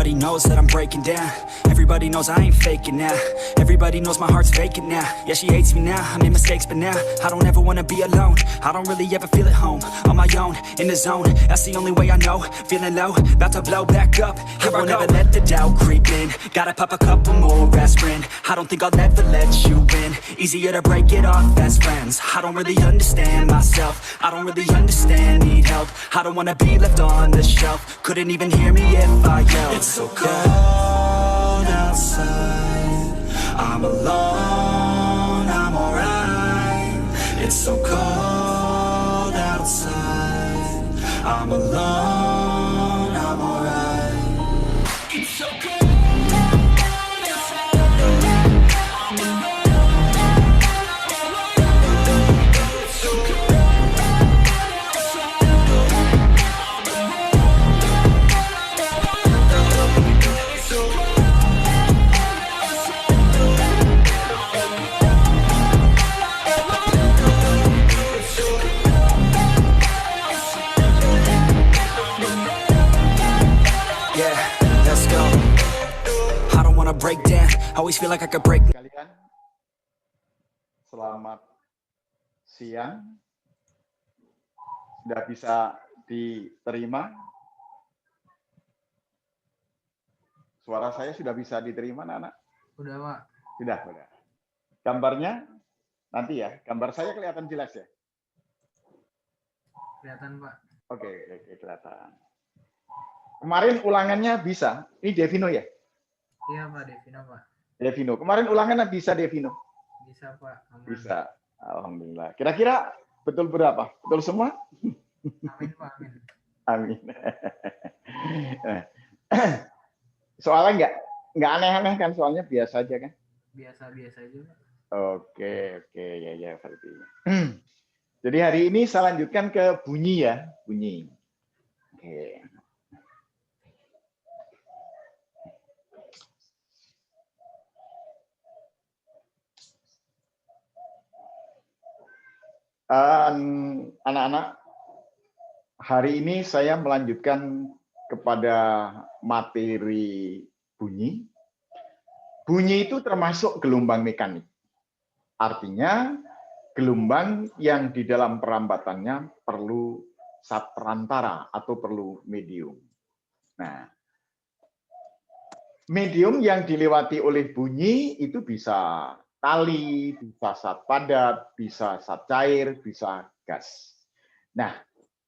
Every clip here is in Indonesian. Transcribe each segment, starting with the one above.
Everybody knows that I'm breaking down. Everybody knows I ain't faking now. Everybody knows my heart's vacant now. Yeah, she hates me now, I made mistakes, but now I don't ever wanna be alone. I don't really ever feel at home. On my own, in the zone, that's the only way I know. Feeling low, about to blow back up. Here I won't ever let the doubt creep in. Gotta pop a couple more aspirin. I don't think I'll ever let you in. Easier to break it off best friends. I don't really understand myself. I don't really understand, need help. I don't wanna be left on the shelf. Couldn't even hear me if I yelled. It's so cold outside. I'm alone, I'm alright. It's so cold outside. I'm alone, I'm alright. It's so cold. Break down. Always feel like I could break. Kalian, selamat siang. Sudah bisa diterima? Suara saya sudah bisa diterima, Nana? Udah, Pak. Sudah. Gambarnya nanti ya. Gambar saya kelihatan jelas ya? Kelihatan, Pak. Oke, kelihatan. Kemarin ulangannya bisa. Ini Devino ya? Iya, Pak, Devino, Pak. Devino. Kemarin ulangannya bisa, Devino? Bisa, Pak. Aman. Bisa. Alhamdulillah. Kira-kira betul berapa? Betul semua? Amin, Pak. Amin. Amin. Soalnya nggak aneh-aneh kan? Soalnya biasa aja kan? Biasa-biasa aja, Pak. Oke. Ya, berarti. Jadi hari ini saya lanjutkan ke bunyi ya. Bunyi. Oke. Anak-anak, hari ini saya melanjutkan kepada materi bunyi. Bunyi itu termasuk gelombang mekanik. Artinya, gelombang yang di dalam perambatannya perlu zat perantara atau perlu medium. Nah, medium yang dilewati oleh bunyi itu bisa tali, bisa zat padat, bisa zat cair, bisa gas. Nah,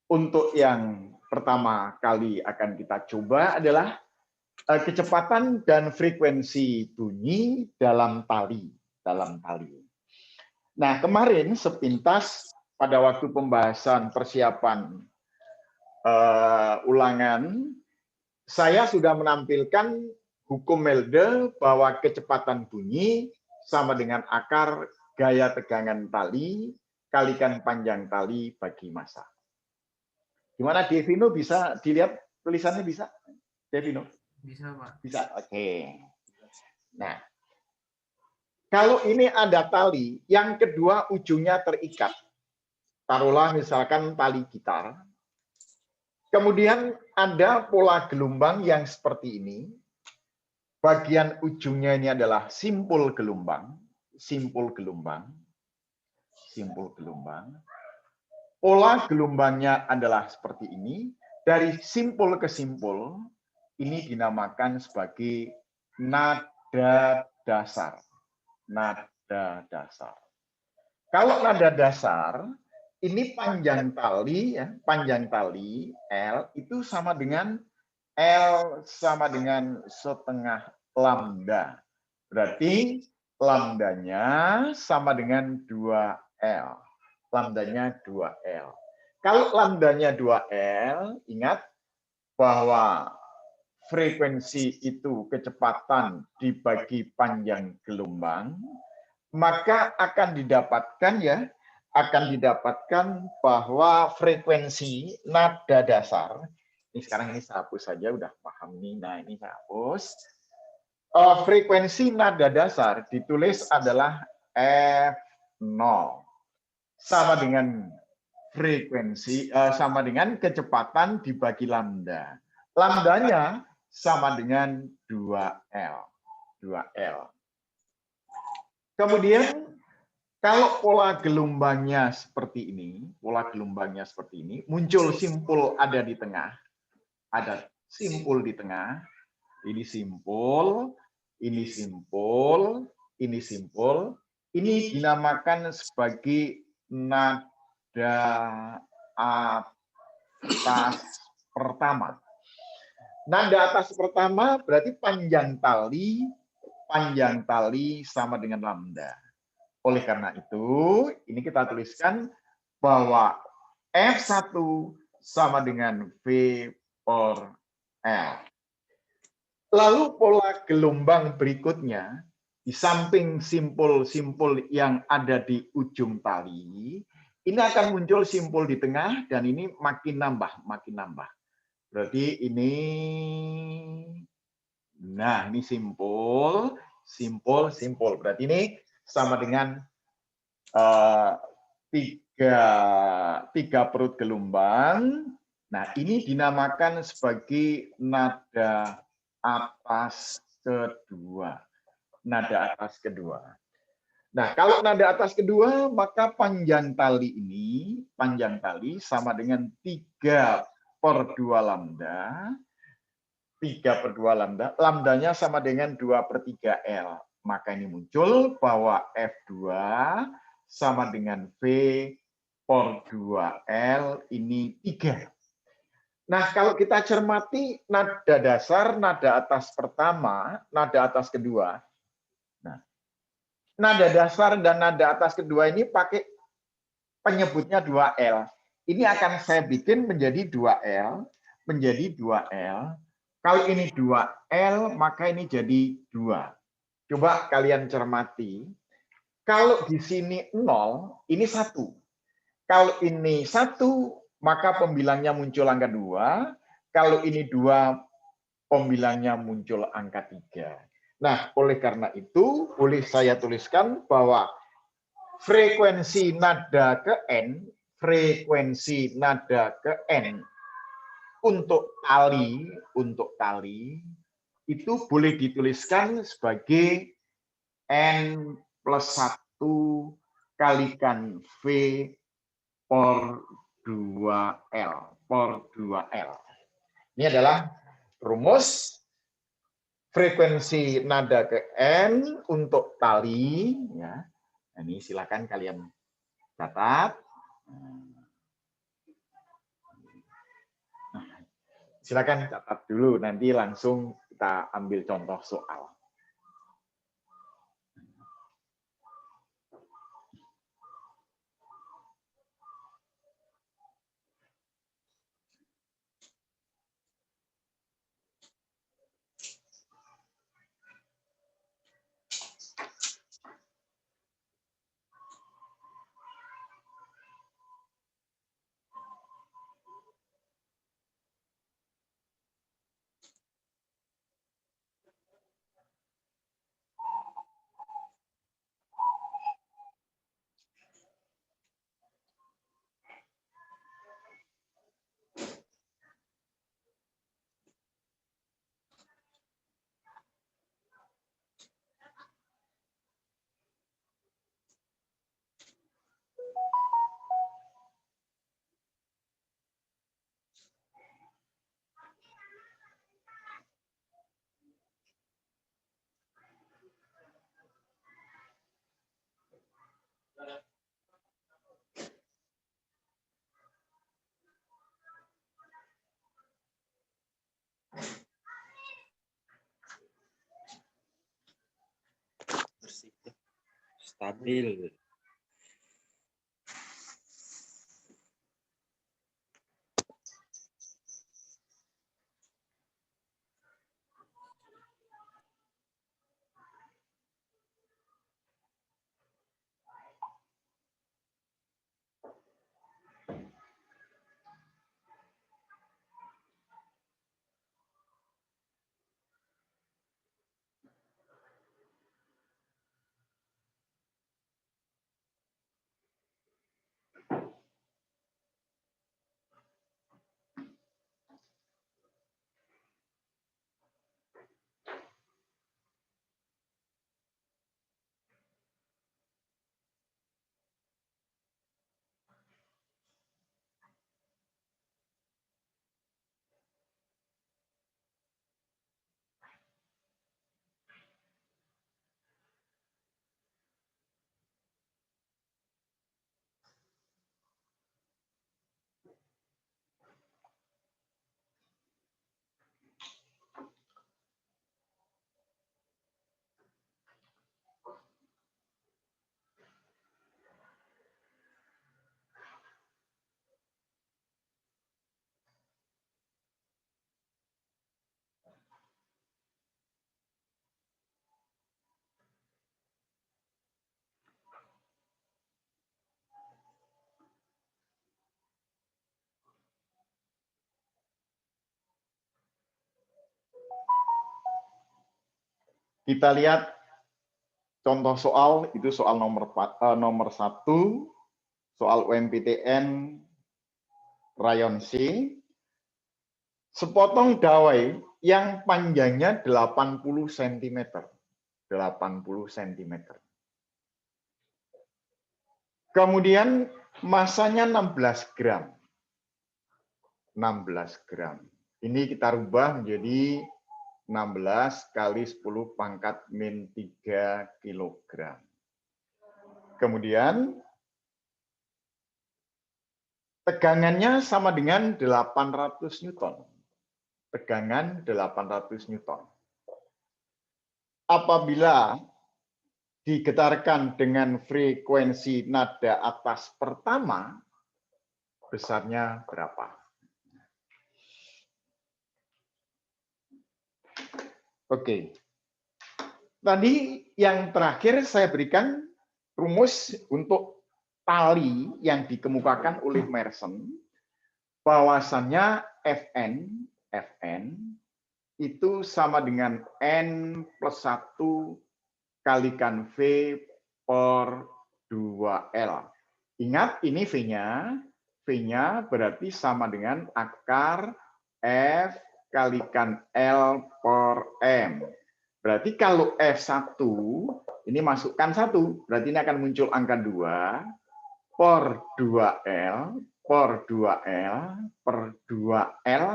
untuk yang pertama kali akan kita coba adalah kecepatan dan frekuensi bunyi dalam tali. Nah, kemarin sepintas pada waktu pembahasan persiapan ulangan, saya sudah menampilkan hukum Melde bahwa kecepatan bunyi sama dengan akar gaya tegangan tali kalikan panjang tali bagi massa. Gimana Devino, bisa dilihat tulisannya bisa? Devino? Bisa, Pak. Bisa, oke. Nah, kalau ini ada tali, yang kedua ujungnya terikat. Taruhlah misalkan tali gitar. Kemudian ada pola gelombang yang seperti ini. Bagian ujungnya ini adalah simpul gelombang. Pola gelombangnya adalah seperti ini. Dari simpul ke simpul, ini dinamakan sebagai nada dasar. Kalau nada dasar, ini panjang tali L itu sama dengan L sama dengan setengah lambda. Berarti lambdanya sama dengan 2L. Kalau lambdanya 2L, ingat bahwa frekuensi itu kecepatan dibagi panjang gelombang, maka akan didapatkan bahwa frekuensi nada dasar, ini sekarang ini saya hapus saja, udah paham nih. Nah, ini saya hapus. Frekuensi nada dasar ditulis adalah F0 sama dengan frekuensi sama dengan kecepatan dibagi lambda. Lambdanya sama dengan 2L. 2L. Kemudian kalau pola gelombangnya seperti ini, muncul simpul ada di tengah, ada simpul di tengah, ini simpul, ini simpul, ini simpul, ini dinamakan sebagai nada atas pertama. Nada atas pertama berarti panjang tali sama dengan lambda. Oleh karena itu, ini kita tuliskan bahwa F1 sama dengan V per L. Lalu pola gelombang berikutnya, di samping simpul-simpul yang ada di ujung tali, ini akan muncul simpul di tengah, dan ini makin nambah, makin nambah. Berarti ini, nah ini simpul, simpul, simpul. Berarti ini sama dengan tiga perut gelombang. Nah, ini dinamakan sebagai nada atas kedua. Nada atas kedua. Nah, kalau nada atas kedua, maka panjang tali ini, panjang tali sama dengan 3/2 lambda. 3/2 lambda. Lambdanya sama dengan 2/3 L. Maka ini muncul bahwa F2 sama dengan V per 2L ini 3. Nah, kalau kita cermati nada dasar, nada atas pertama, nada atas kedua. Nah, nada dasar dan nada atas kedua ini pakai penyebutnya 2L. Ini akan saya bikin menjadi 2L, menjadi 2L. Kalau ini 2L, maka ini jadi 2. Coba kalian cermati. Kalau di sini 0, ini 1. Kalau ini 1, maka pembilangnya muncul angka 2. Kalau ini 2, pembilangnya muncul angka 3. Nah, oleh karena itu, boleh saya tuliskan bahwa frekuensi nada ke N, untuk tali, itu boleh dituliskan sebagai N plus 1 kalikan V per 2L. Ini adalah rumus frekuensi nada ke N untuk tali. Ya. Ini silakan kalian catat. Silakan catat dulu, nanti langsung kita ambil contoh soal. Stabil. Kita lihat contoh soal, itu soal nomor 1, soal UMPTN Rayon C. Sepotong dawai yang panjangnya 80 cm. 80 cm. Kemudian masanya 16 gram. 16 gram. Ini kita rubah menjadi 16 kali 10 pangkat min 3 kilogram. Kemudian tegangannya sama dengan 800 Newton. Tegangan 800 Newton. Apabila digetarkan dengan frekuensi nada atas pertama, besarnya berapa? Oke. Tadi yang terakhir saya berikan rumus untuk tali yang dikemukakan oleh Mersenne, bahwasannya Fn itu sama dengan N plus 1 kalikan V per 2L. Ingat, ini V-nya. V-nya berarti sama dengan akar F kalikan L per M. Berarti kalau F1, ini masukkan 1, berarti ini akan muncul angka 2 per 2L per 2L per 2L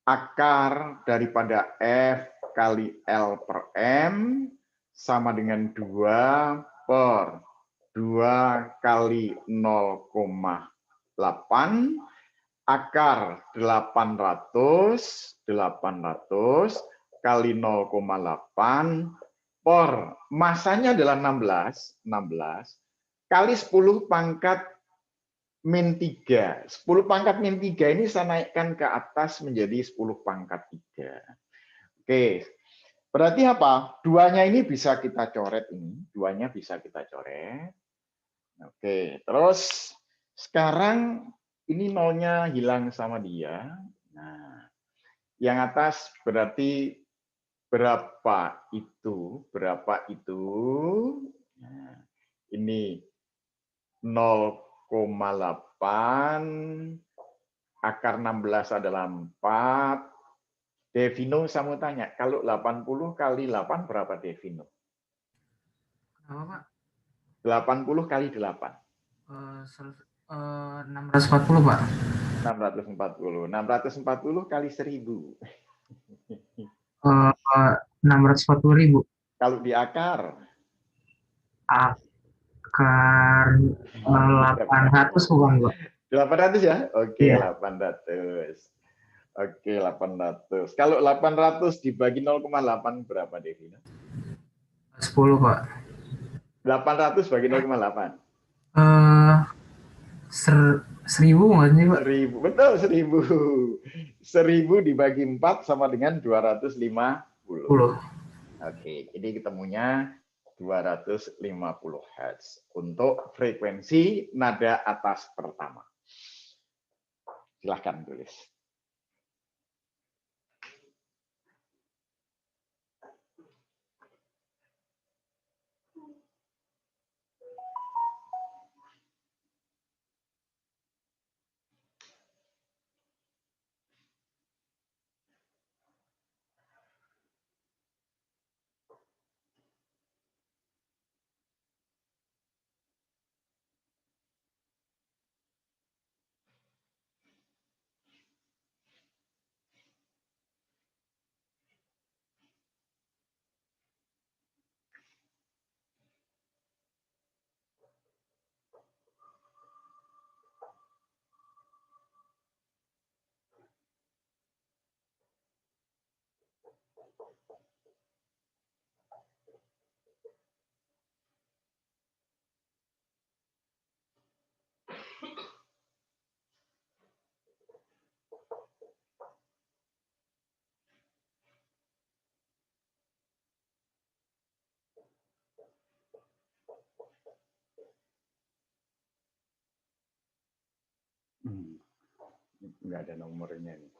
akar daripada F kali L per M sama dengan 2 per 2 kali 0,8 akar 800 kali 0,8 per masanya adalah 16 kali 10 pangkat min 3. 10 pangkat min 3 ini saya naikkan ke atas menjadi 10 pangkat 3. Oke. Berarti apa? Duanya ini bisa kita coret ini. Duanya bisa kita coret. Oke. Terus sekarang ini nolnya hilang sama dia. Nah, yang atas berarti berapa itu? Berapa itu? Nah, ini 0,8 akar 16 adalah 4. Devino saya mau tanya, kalau 80 kali 8 berapa Devino? Apa, Pak? 80 kali 8. 640, Pak. 640. 640 kali 1000. 640.000. Kalau di akar? Akar 800 bukan, Pak? 800 ya? Oke, Iya. 800. Oke, 800. Kalau 800 dibagi 0,8 berapa, Devino? 10, Pak. 800 bagi 0,8. 1000 nggak sih, Pak? 1000. Betul, 1000. 1000 dibagi 4 sama dengan 250. 10. Oke, jadi ketemunya 250 Hz untuk frekuensi nada atas pertama. Silahkan tulis. Nggak ada nomornya nih.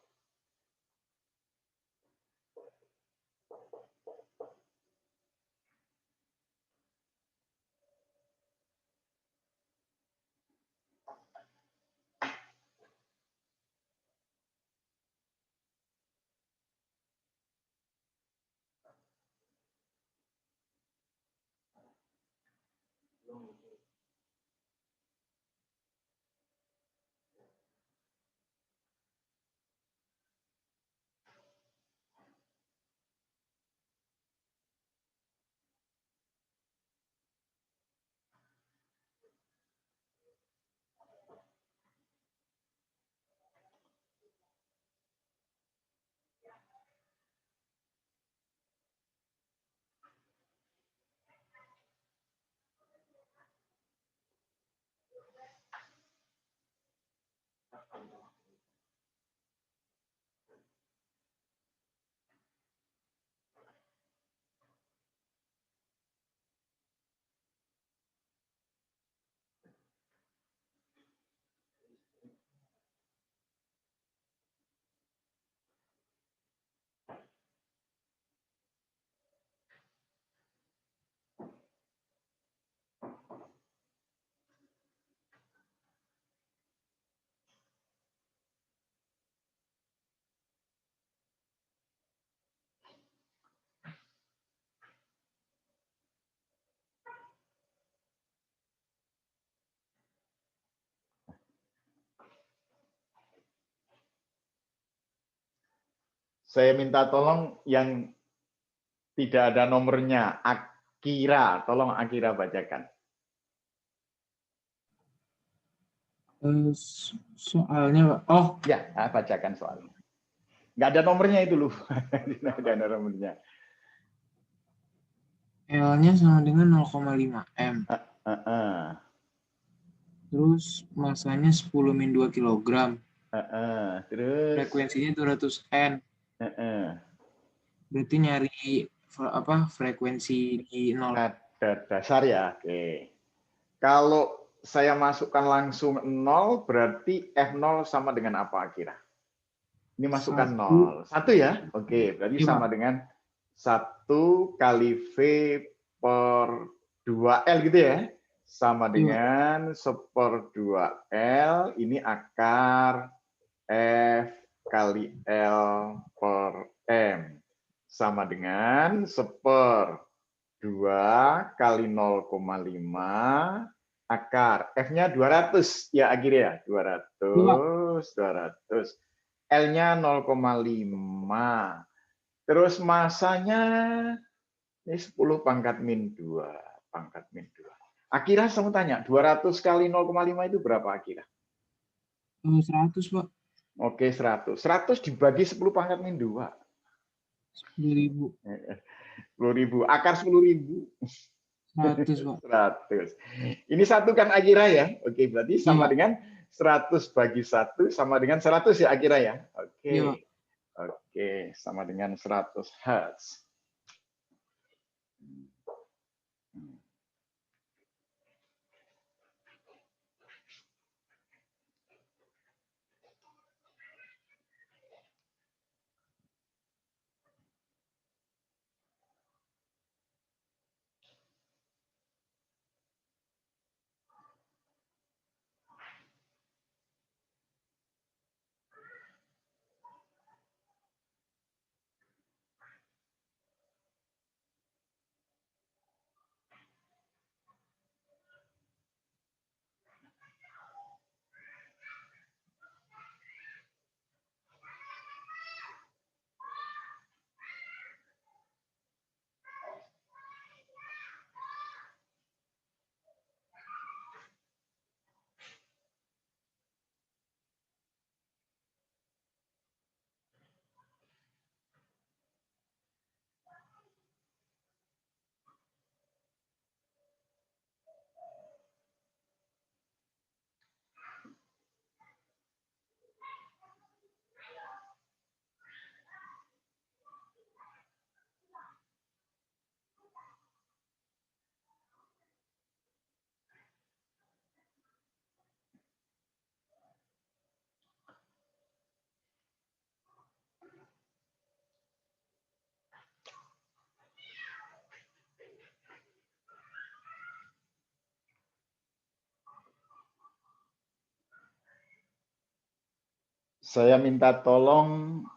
Saya minta tolong yang tidak ada nomornya. Akira, tolong Akira bacakan. Soalnya, Pak. Oh, Ya, bacakan soalnya. Nggak ada nomornya itu loh. Nggak ada nomornya. L-nya sama dengan 0,5 M. Terus masanya 10-2 kg. Terus Frekuensinya 200 N. Berarti nyari frekuensi di 0. ada dasar ya. Oke. Kalau saya masukkan langsung 0, berarti F0 sama dengan apa kira? Ini masukkan 0. 1 ya? Oke, berarti Iya, sama Pak. dengan 1 kali V per 2L gitu ya? Sama dengan 1/2L, ini akar F kali L per M. Sama dengan 1/2 kali 0,5 akar. F-nya 200 ya akhirnya ya? 200. L-nya 0,5. Terus masanya ini 10 pangkat min 2. Akira saya mau tanya, 200 kali 0,5 itu berapa Akira? 100, Pak. Oke, 100. 100 dibagi 10 pangkat min 2. 10.000. 10.000. Akar 10.000. 100, Pak. 100. Ini satu kan Akira ya? Oke, berarti sama Iya. dengan 100 bagi 1 sama dengan 100 ya Akira ya? Oke. Iya. Oke, sama dengan 100 Hz. Saya minta tolong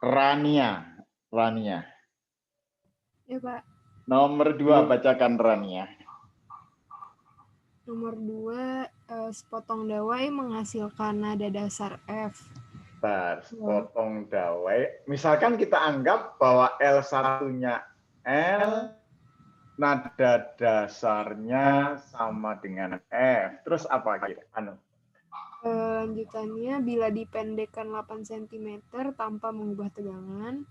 Rania. Ya, Pak. Nomor 2 bacakan Rania. Nomor 2, sepotong dawai menghasilkan nada dasar F. Sepotong dawai. Misalkan kita anggap bahwa L1-nya L, nada dasarnya sama dengan F. Terus apa kira? Lanjutannya, bila dipendekkan 8 cm tanpa mengubah tegangan,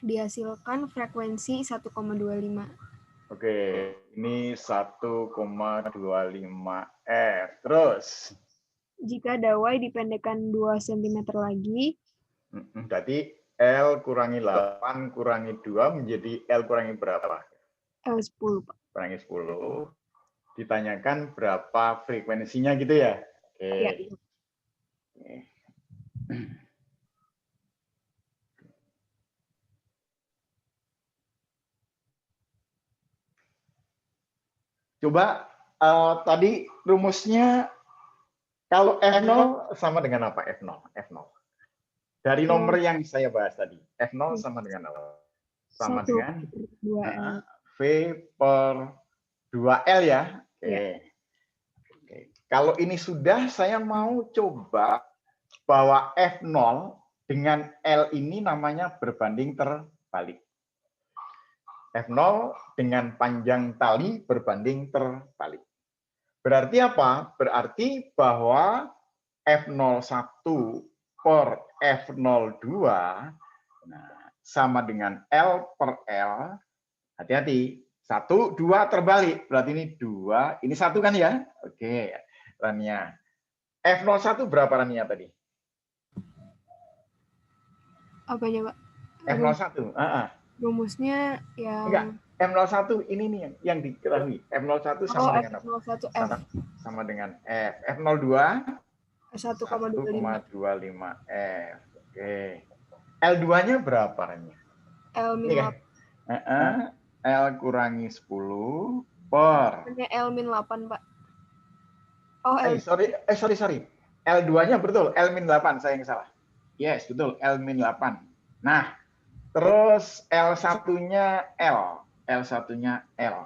dihasilkan frekuensi 1,25. Oke, ini 1,25 F. Terus? Jika dawai dipendekkan 2 cm lagi, berarti L kurangi 8 kurangi 2 menjadi L kurangi berapa? L10, Pak. Kurangi 10. Ditanyakan berapa frekuensinya gitu ya? Oke. Ya. Coba tadi rumusnya kalau F0 sama dengan apa? F0. Dari nomor yang saya bahas tadi. F0 sama dengan apa? Sama dengan 2L. V per 2L ya? Oke. Kalau ini sudah, saya mau coba bahwa F0 dengan L ini namanya berbanding terbalik. F0 dengan panjang tali berbanding terbalik. Berarti apa? Berarti bahwa F01 per F02 sama dengan L per L. Hati-hati. 1, 2 terbalik. Berarti ini 2. Ini 1 kan ya? Oke. Rania. F01 berapa Rania tadi? Apanya, Pak? F01. Rumusnya yang Enggak. F01 ini nih yang diketahui. F01 sama dengan apa? F01F. Sama dengan F. F02 1,25. 1,25 F. Oke. L2-nya berapa Rania? L min 8. L kurangi 10 per. Hanya L min 8, Pak. Oh, sorry. L2-nya betul, L min 8, saya yang salah. Yes, betul, L min 8. Nah, terus L1-nya L. L1-nya L.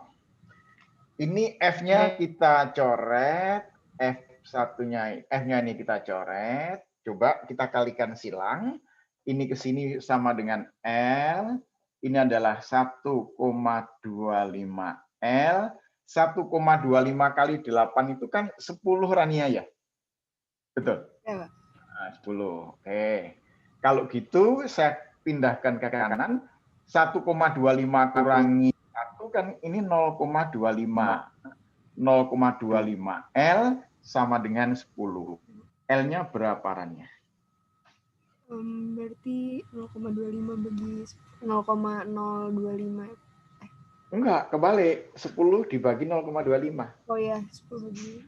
Ini F-nya kita coret, F1-nya, F-nya ini kita coret. Coba kita kalikan silang. Ini ke sini sama dengan L. Ini adalah 1,25 L. 1,25 kali 8 itu kan 10 Rania ya? Betul? Ya, Pak. Nah, 10. Oke. Kalau gitu saya pindahkan ke kanan. 1,25 kurangi 1 kan ini 0,25. 0,25 L sama dengan 10. L-nya berapa Rania? Berarti 0,25 bagi 0,025. Enggak, kebalik. 10 dibagi 0,25. Oh ya, 10 bagi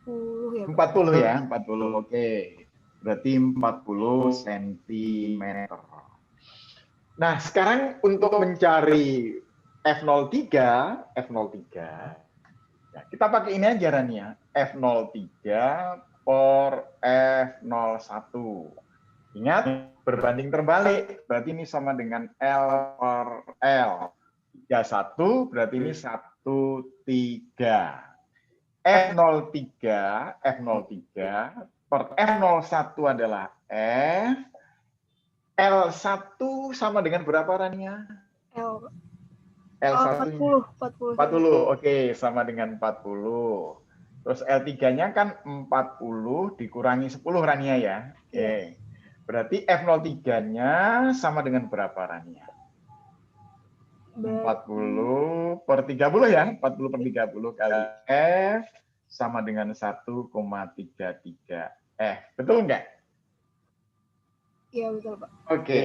40 ya, Pak? 40 ya, 40. Oke. Berarti 40 cm. Nah, sekarang untuk mencari F03, ya, kita pakai ini aja Rania. F03 per F01. Ingat, berbanding terbalik. Berarti ini sama dengan L per L. 31 berarti ini 13. F03 per F01 adalah F. L1 sama dengan berapa Rania? L. L1 40. Oke, sama dengan 40. Terus L3-nya kan 40 dikurangi 10 Rania ya. Oke. Berarti F03-nya sama dengan berapa Rania? 40 per 30 ya. 40 per 30 kali F sama dengan 1,33 F. Betul nggak? Iya, betul, Pak. Oke.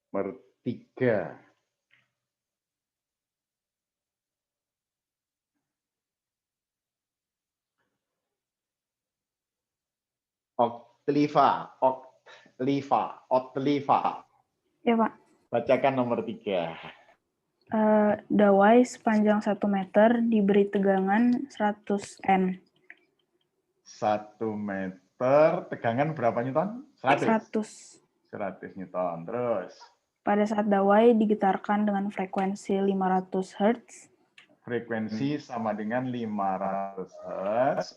Per 3. Oktliva. Ya, Pak. Bacakan nomor 3. Dawai sepanjang 1 meter diberi tegangan 100 N. 1 meter, tegangan berapa Newton? 100. 100 Newton. Terus? Pada saat dawai digetarkan dengan frekuensi 500 Hz. Frekuensi sama dengan 500 Hz.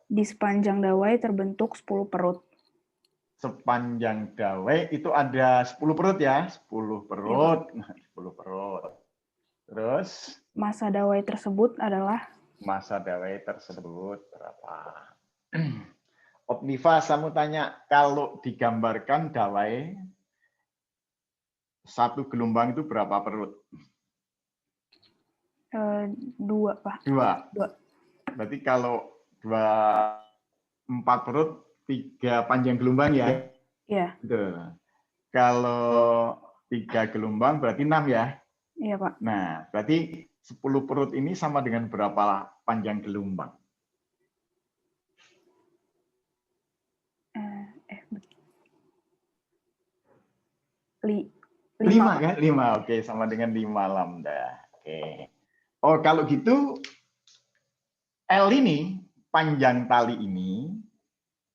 Di sepanjang dawai terbentuk 10 perut. Sepanjang dawai itu ada 10 perut ya, 10 perut. 10 perut. Terus Masa dawai tersebut adalah masa dawai tersebut berapa? Opniva, saya mau tanya, kalau digambarkan dawai satu gelombang itu berapa perut? 2, Pak. 2. 2. Berarti kalau 4 perut, 3 panjang gelombang ya? Iya. Betul. Kalau 3 gelombang berarti 6 ya? Iya, Pak. Nah, berarti 10 perut ini sama dengan berapa panjang gelombang? Li- 5 Pak. kan? 5, oke, sama dengan 5 lambda. Oke. Oh, kalau gitu L ini, panjang tali ini,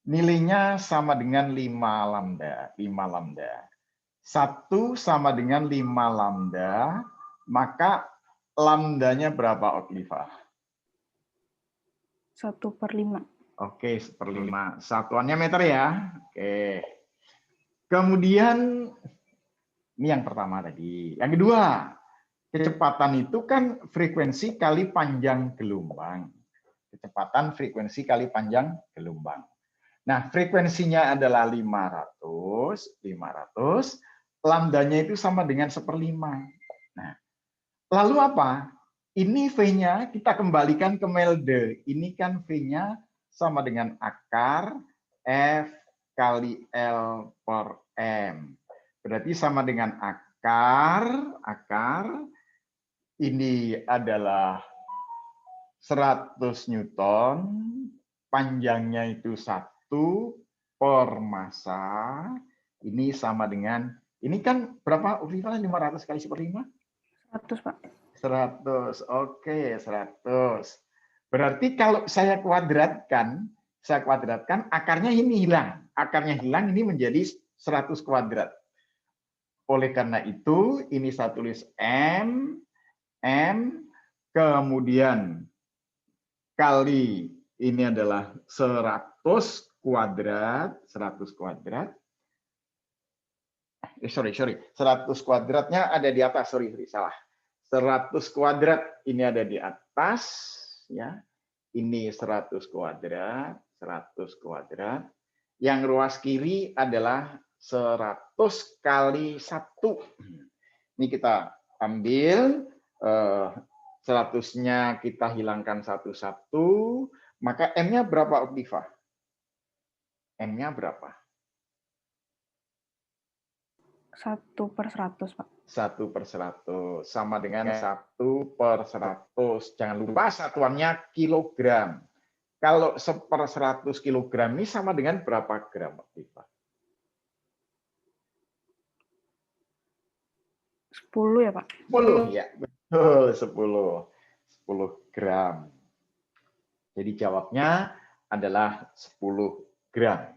nilainya sama dengan 5 lambda. 5 lambda. 1 sama dengan 5 lambda, maka lambdanya berapa, Okliva? 1/5. Oke, 1/5. Satuannya meter ya. Oke. Kemudian, ini yang pertama tadi. Yang kedua, kecepatan itu kan frekuensi kali panjang gelombang. Kecepatan frekuensi kali panjang gelombang. Nah, frekuensinya adalah 500, lambdanya itu sama dengan 1/5. Nah, lalu apa? Ini V-nya kita kembalikan ke Melde. Ini kan V-nya sama dengan akar F kali L per M. Berarti sama dengan akar ini adalah 100 Newton, panjangnya itu 1 per massa, ini sama dengan, ini kan berapa, 500 kali 1/5? 100, Pak. 100, oke, 100. Berarti kalau saya kuadratkan, akarnya ini hilang. Akarnya hilang, ini menjadi 100 kuadrat. Oleh karena itu, ini saya tulis M, kemudian kali ini adalah 100 kuadrat. 100 kuadratnya ada di atas, salah. 100 kuadrat ini ada di atas, ya. Ini 100 kuadrat, 100 kuadrat. Yang ruas kiri adalah 100 kali 1. Ini kita ambil 100-nya kita hilangkan satu-satu, maka M-nya berapa, Oktifa? M-nya berapa? 1/100, Pak. 1/100 sama dengan 1/100. Jangan lupa satuannya kilogram. Kalau 1/100 kilogram ini sama dengan berapa gram, Oktifa? 10 ya, Pak? 10, ya. Betul, 10 gram. Jadi jawabnya adalah 10 gram.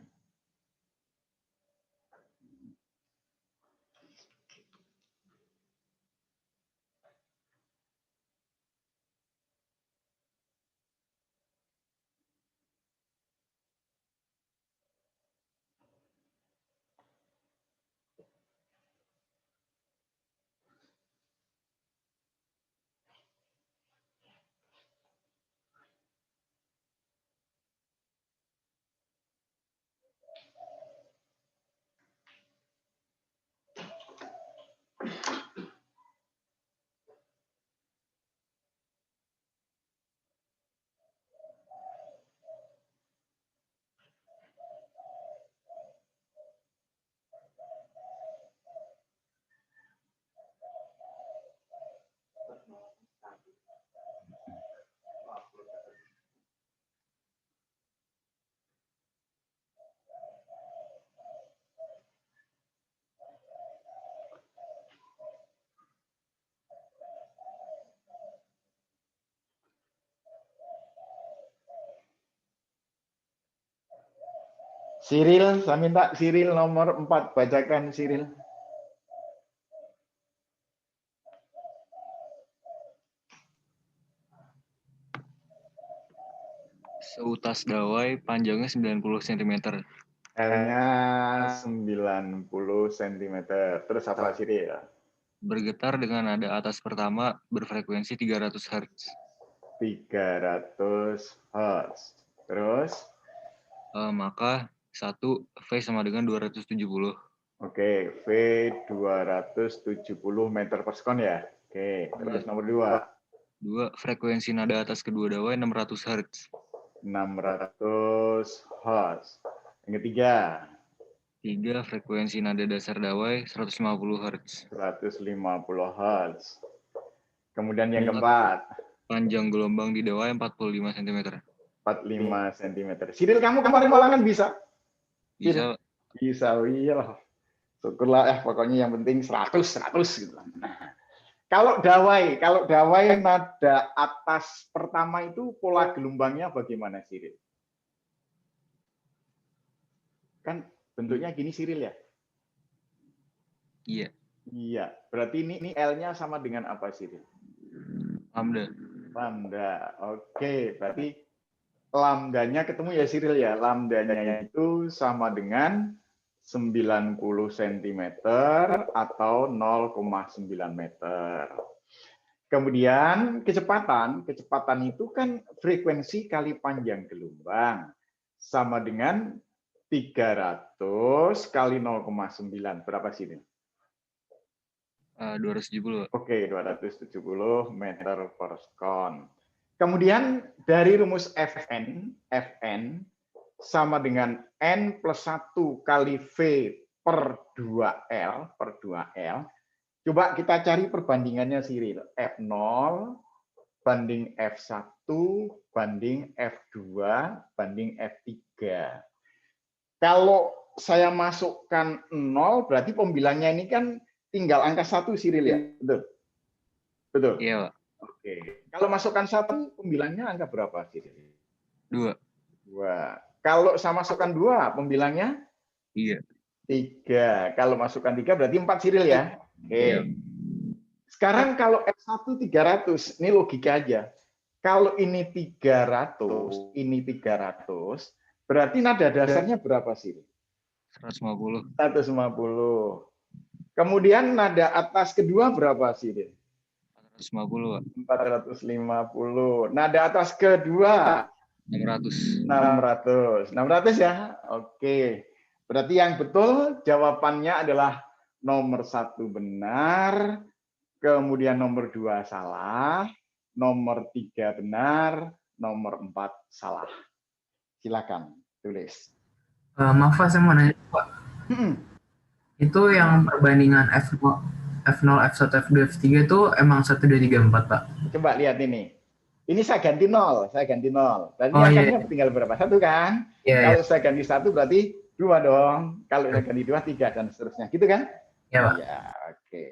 Cyril, saya minta Cyril nomor 4, bacakan Cyril. Seutas dawai panjangnya 90 cm. L-nya 90 cm. Terus apa Cyril? Bergetar dengan nada atas pertama berfrekuensi 300 Hz. 300 Hz. Terus? Maka 1 V sama dengan 270. Oke, V 270 meter per sekon ya. Oke, terus nomor 2. 2 frekuensi nada atas kedua dawai 600 Hz. 600 Hz. Yang ketiga? 3 frekuensi nada dasar dawai 150 Hz. 150 Hz. Kemudian yang keempat? Panjang gelombang di dawai 45 cm. 45 cm. Cyril, kamu kemarin ulangan bisa? Bisa. Bisa, iya. Syukurlah, pokoknya yang penting 100 gitu. Nah, kalau dawai nada atas pertama itu pola gelombangnya bagaimana, Cyril? Kan bentuknya gini, Cyril ya? Iya. Iya, berarti ini L-nya sama dengan apa, Cyril? Lambda. Lambda. Oke, berarti lambdanya ketemu ya, Cyril ya. Lambdanya itu sama dengan 90 cm atau 0,9 meter. Kemudian kecepatan itu kan frekuensi kali panjang gelombang sama dengan 300 kali 0,9. Berapa sih ini? 270. Oke, 270 meter per sekon. Kemudian dari rumus Fn sama dengan N plus 1 kali V per 2L. Coba kita cari perbandingannya, Cyril. F0 banding F1 banding F2 banding F3. Kalau saya masukkan 0, berarti pembilangnya ini kan tinggal angka 1, Cyril ya? Betul? Betul? Iya, Pak. Oke. Kalau masukkan 1, pembilangnya angka berapa, Cyril? 2. 2. Kalau saya masukkan 2, pembilangnya? 3. 3. Kalau masukkan 3 berarti 4, Cyril ya? Oke. Iya. Sekarang kalau F1 300, ini logika aja. Kalau ini 300, ini 300, berarti nada dasarnya berapa, Cyril? 150. 150. Kemudian nada atas kedua berapa, Cyril? 450, Pak. 450. Nada atas kedua? 600. 600 ya? Oke. Berarti yang betul jawabannya adalah nomor 1 benar, kemudian nomor 2 salah, nomor 3 benar, nomor 4 salah. Silakan tulis. Maaf Pak, saya mau nanya Pak. Itu yang perbandingan F0, F1, F2, F3 itu emang 1, 2, 3, 4 Pak? Coba lihat ini. Ini saya ganti 0. Berarti Oh, angkanya iya. tinggal berapa? 1 kan? Iya, Kalau saya ganti 1 berarti 2 dong. Kalau saya ganti 2, 3 dan seterusnya. Gitu kan? iya Pak. Ya, oke.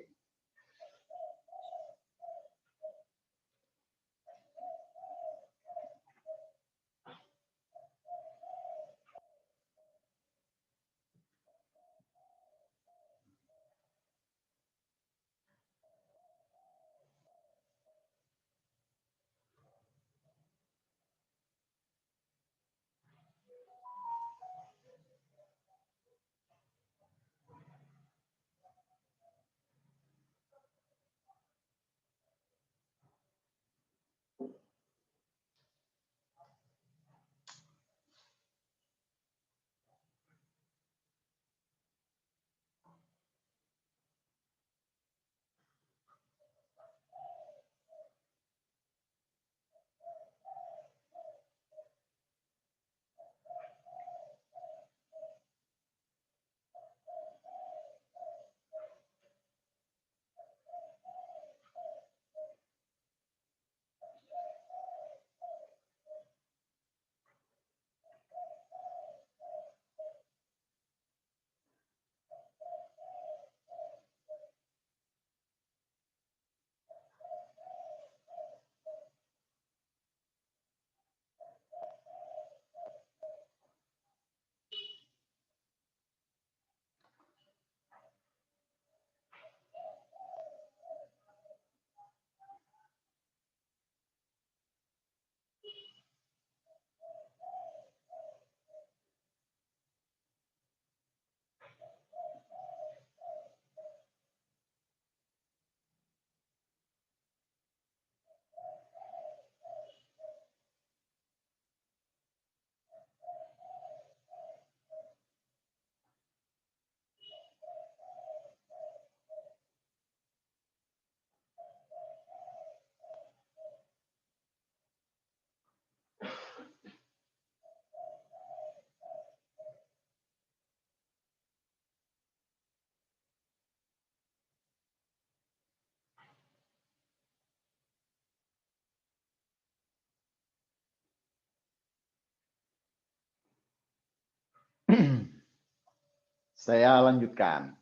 Saya lanjutkan.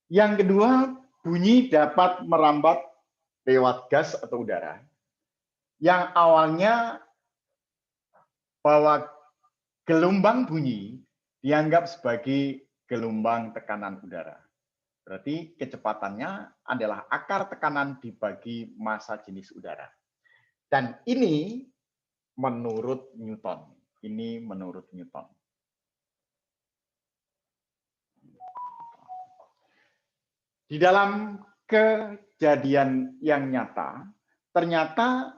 Yang kedua, bunyi dapat merambat lewat gas atau udara. Yang awalnya bahwa gelombang bunyi dianggap sebagai gelombang tekanan udara. Berarti kecepatannya adalah akar tekanan dibagi massa jenis udara. Dan ini menurut Newton. Ini menurut Newton. Di dalam kejadian yang nyata, ternyata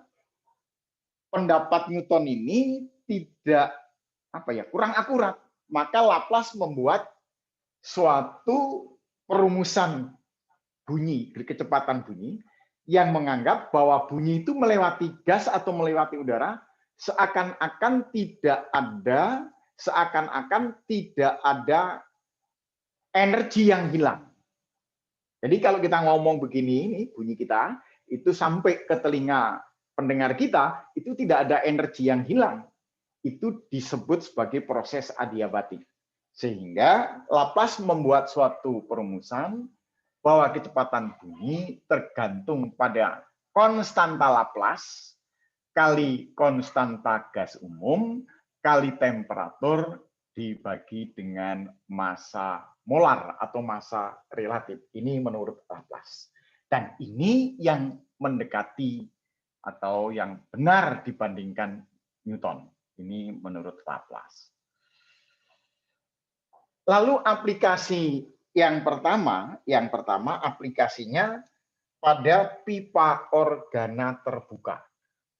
pendapat Newton ini tidak kurang akurat. Maka Laplace membuat suatu perumusan bunyi, kecepatan bunyi, yang menganggap bahwa bunyi itu melewati gas atau melewati udara seakan-akan tidak ada energi yang hilang. Jadi kalau kita ngomong begini, ini bunyi kita, itu sampai ke telinga pendengar kita, itu tidak ada energi yang hilang. Itu disebut sebagai proses adiabatik. Sehingga Laplace membuat suatu perumusan bahwa kecepatan bunyi tergantung pada konstanta Laplace kali konstanta gas umum kali temperatur dibagi dengan massa molar atau massa relatif. Ini menurut Laplace. Dan ini yang mendekati atau yang benar dibandingkan Newton. Ini menurut Laplace. Lalu aplikasi yang pertama aplikasinya pada pipa organa terbuka.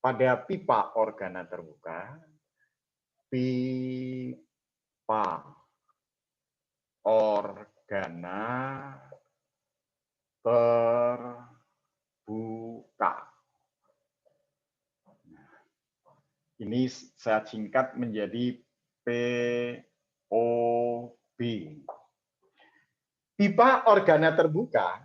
Pada pipa organa terbuka, pipa organa terbuka. Ini saya singkat menjadi POB. Pipa organa terbuka,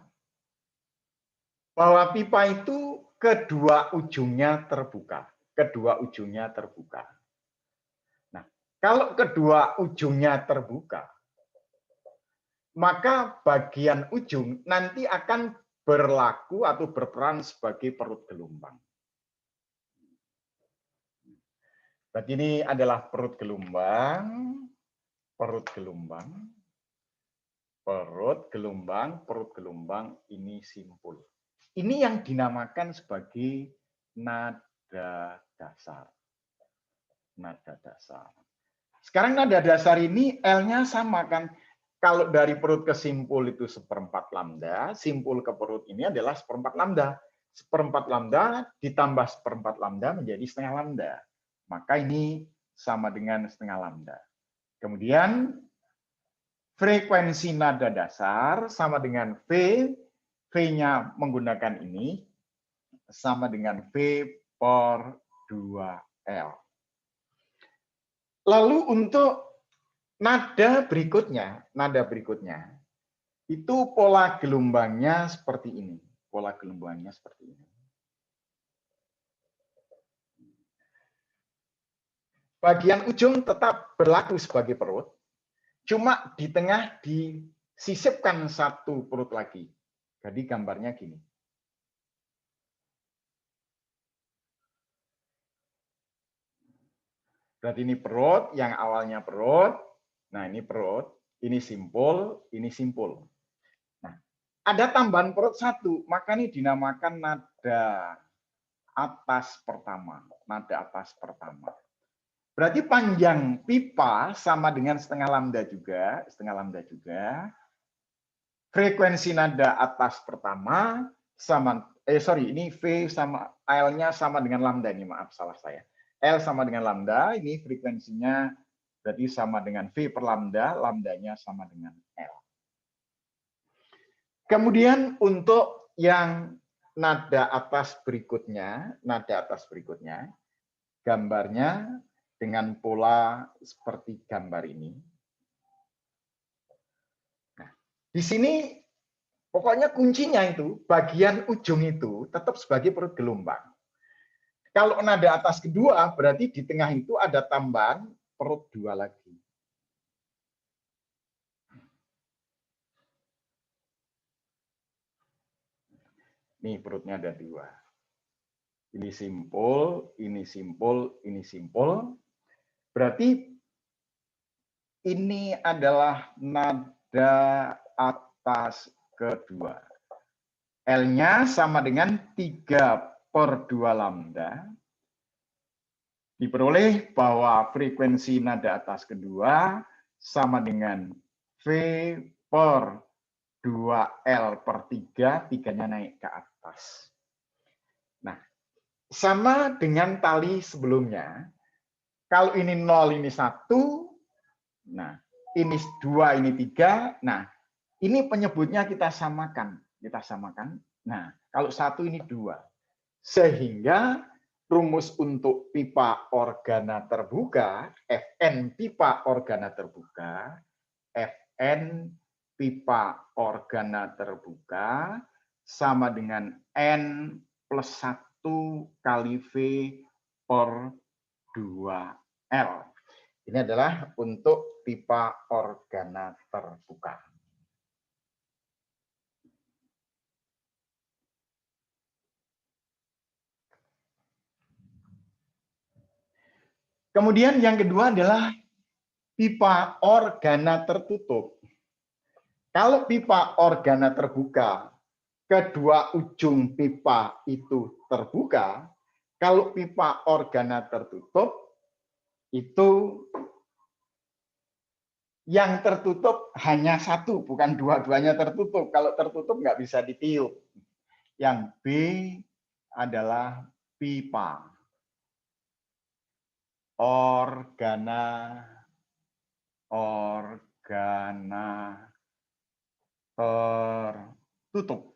bahwa pipa itu kedua ujungnya terbuka. Kedua ujungnya terbuka. Nah, kalau kedua ujungnya terbuka, maka bagian ujung nanti akan berlaku atau berperan sebagai perut gelombang. Berarti ini adalah perut gelombang, perut gelombang, perut gelombang, ini simpul. Ini yang dinamakan sebagai nada dasar. Nada dasar. Sekarang nada dasar ini L-nya sama kan? Kalau dari perut ke simpul itu 1/4 lambda, simpul ke perut ini adalah 1/4 lambda. 1/4 lambda ditambah 1/4 lambda menjadi setengah lambda. Maka ini sama dengan setengah lambda. Kemudian frekuensi nada dasar sama dengan V, V-nya menggunakan ini, sama dengan V per 2L. Lalu untuk nada berikutnya, itu pola gelombangnya seperti ini. Pola gelombangnya seperti ini. Bagian ujung tetap berlaku sebagai perut, cuma di tengah disisipkan satu perut lagi. Jadi gambarnya gini. Berarti ini perut, yang awalnya perut. Nah, ini perut, ini simpul, ini simpul. Nah, ada tambahan perut satu, maka ini dinamakan nada atas pertama. Nada atas pertama. Berarti panjang pipa sama dengan setengah lambda juga. Frekuensi nada atas pertama sama, ini V sama L-nya sama dengan lambda, ini maaf salah saya. L sama dengan lambda, ini frekuensinya berarti sama dengan V per lambda, lambdanya sama dengan L. Kemudian untuk yang nada atas berikutnya, gambarnya dengan pola seperti gambar ini. Nah, di sini pokoknya kuncinya itu bagian ujung itu tetap sebagai perut gelombang. Kalau nada atas kedua berarti di tengah itu ada tambahan perut 2 lagi. Nih perutnya ada 2. Ini simpul, ini simpul, ini simpul. Berarti ini adalah nada atas kedua. L-nya sama dengan 3/2 lambda. Diperoleh bahwa frekuensi nada atas kedua sama dengan V/2L/3, 3-nya naik ke atas. Nah, sama dengan tali sebelumnya. Kalau ini 0, ini 1. Nah, ini 2, ini 3. Nah, ini penyebutnya kita samakan. Nah, kalau 1 ini 2. Sehingga rumus untuk pipa organa terbuka, Fn pipa organa terbuka, Fn pipa organa terbuka sama dengan N plus 1 kali V/2L. Ini adalah untuk pipa organa terbuka. Kemudian yang kedua adalah pipa organa tertutup. Kalau pipa organa terbuka, kedua ujung pipa itu terbuka. Kalau pipa organa tertutup, itu yang tertutup hanya 1, bukan dua-duanya tertutup. Kalau tertutup nggak bisa ditiup. Yang B adalah pipa organa tertutup.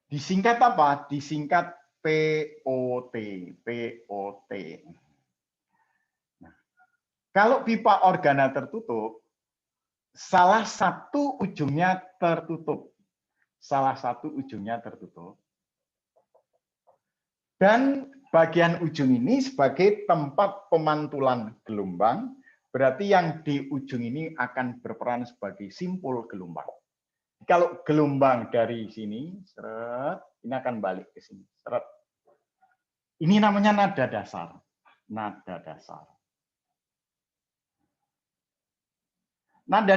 Disingkat apa? Disingkat POT. Nah, kalau pipa organa tertutup, salah satu ujungnya tertutup. Dan bagian ujung ini sebagai tempat pemantulan gelombang, berarti yang di ujung ini akan berperan sebagai simpul gelombang. Kalau gelombang dari sini, seret, ini akan balik ke sini, seret. Ini namanya nada dasar. Nada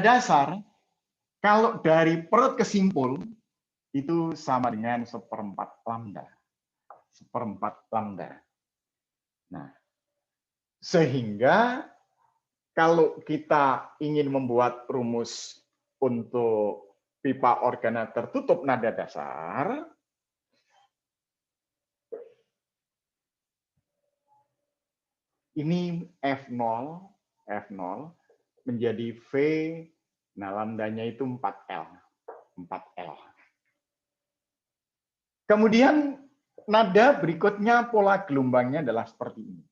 dasar, kalau dari perut ke simpul, itu sama dengan 1/4 lambda. Nah, sehingga kalau kita ingin membuat rumus untuk pipa organa tertutup nada dasar, ini F0 menjadi V, nah lambdanya itu 4L. Kemudian nada berikutnya pola gelombangnya adalah seperti ini.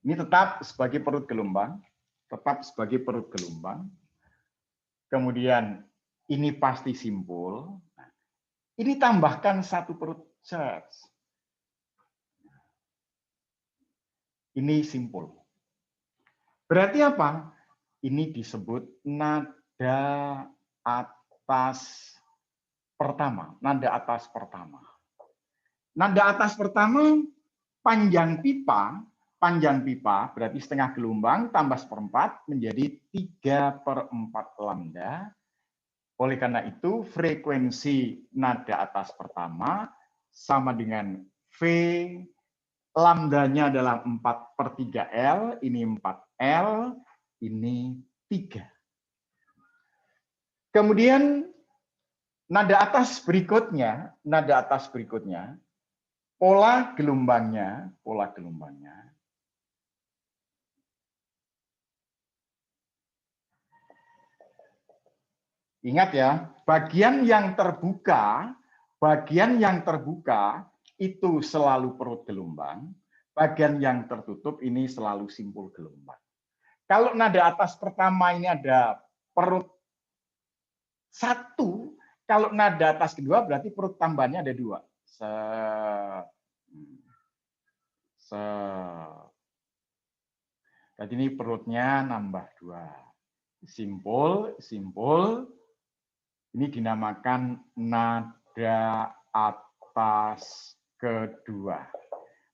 Ini tetap sebagai perut gelombang. Kemudian ini pasti simpul. Ini tambahkan 1 perut sets. Ini simpul. Berarti apa? Ini disebut nada atas pertama. Nada atas pertama, panjang pipa berarti setengah gelombang tambah 1/4 menjadi 3/4 lambda. Oleh karena itu, frekuensi nada atas pertama sama dengan V, lambdanya adalah 4/3L, ini 4L, ini 3. Kemudian nada atas berikutnya, pola gelombangnya. Ingat ya, bagian yang terbuka itu selalu perut gelombang, bagian yang tertutup ini selalu simpul gelombang. Kalau nada atas pertama ini ada perut 1, kalau nada atas kedua berarti perut tambahannya ada 2. Set. Set. Berarti ini perutnya nambah 2. Simpul. Ini dinamakan nada atas kedua.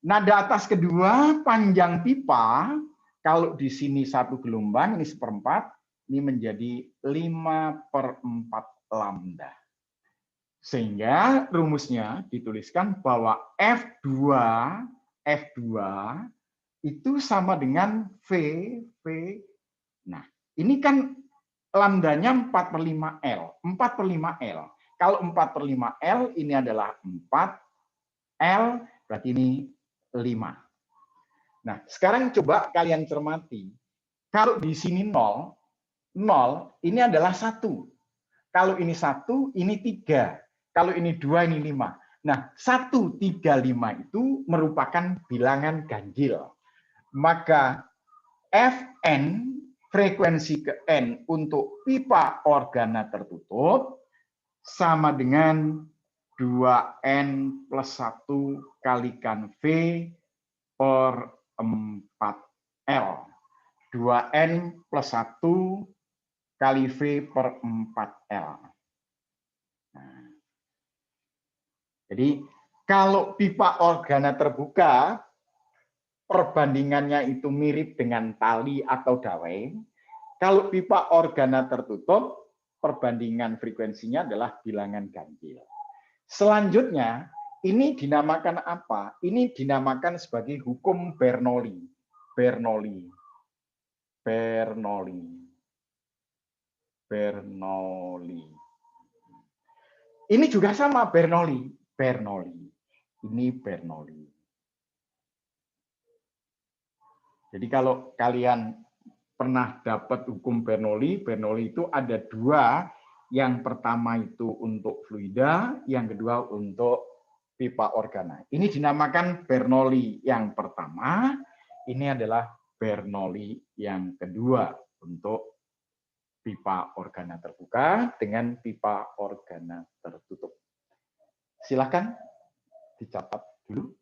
Nada atas kedua, panjang pipa, kalau di sini 1 gelombang, ini 1/4, ini menjadi 5/4 lambda. Sehingga rumusnya dituliskan bahwa F2 itu sama dengan V. Nah, ini kan lambdanya 4/5L. 4/5L. Kalau 4/5L ini adalah 4L, berarti ini 5. Nah, sekarang coba kalian cermati. Kalau di sini 0, ini adalah 1. Kalau ini 1, ini 3. Kalau ini 2, ini 5. Nah, 1, 3, 5 itu merupakan bilangan ganjil. Maka Fn, frekuensi ke N untuk pipa organa tertutup, sama dengan 2N plus 1 kalikan V per 4L. 2N plus 1 kali V per 4L. Nah, jadi kalau pipa organa terbuka, perbandingannya itu mirip dengan tali atau dawai. Kalau pipa organa tertutup, perbandingan frekuensinya adalah bilangan ganjil. Selanjutnya, ini dinamakan apa? Ini dinamakan sebagai hukum Bernoulli. Ini juga sama Bernoulli. Ini Bernoulli. Jadi kalau kalian pernah dapat hukum Bernoulli itu ada 2. Yang pertama itu untuk fluida, yang kedua untuk pipa organa. Ini dinamakan Bernoulli yang pertama, ini adalah Bernoulli yang kedua untuk pipa organa terbuka dengan pipa organa tertutup. Silakan dicatat dulu.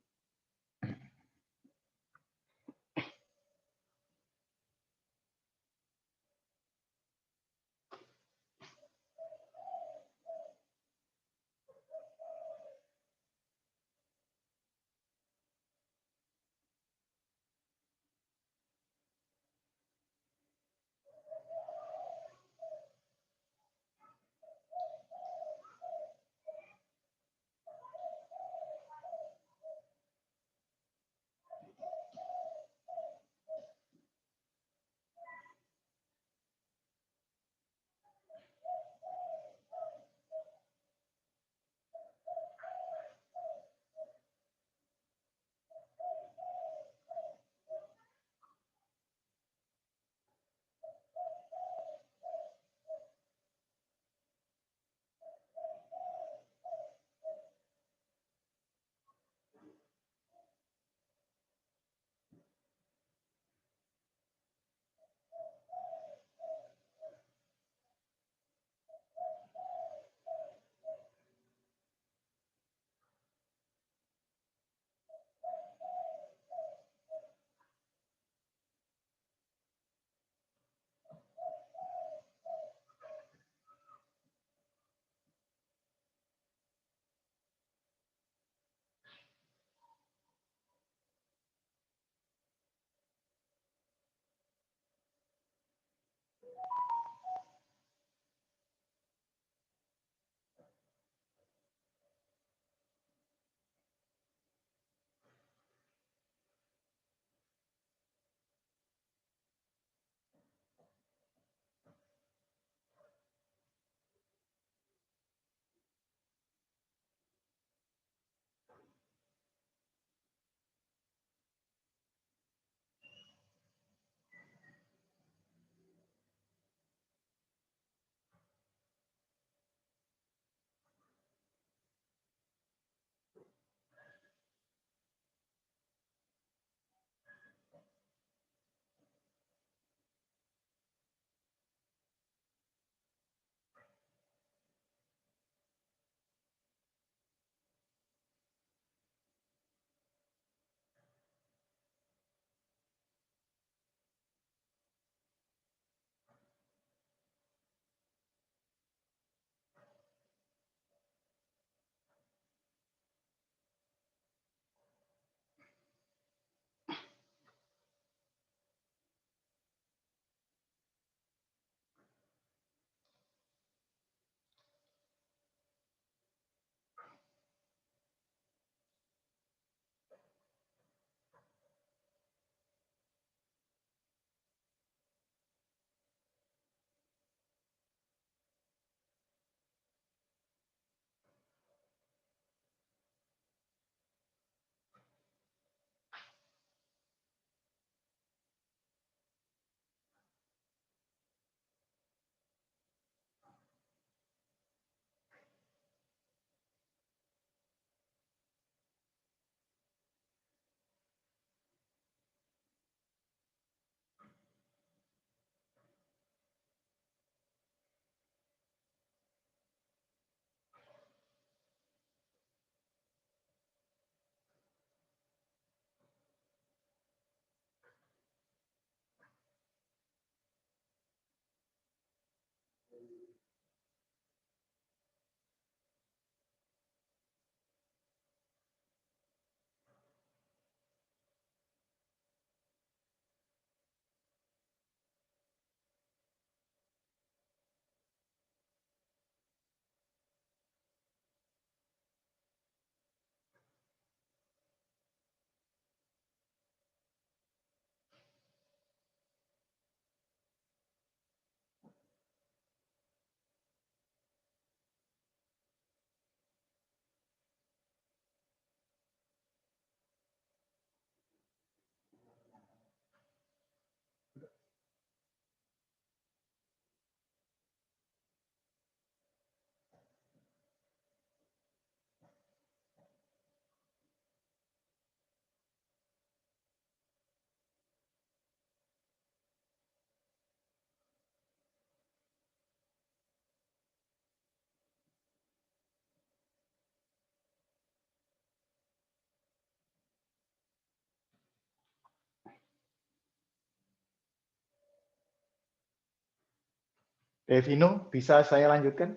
Devino, bisa saya lanjutkan?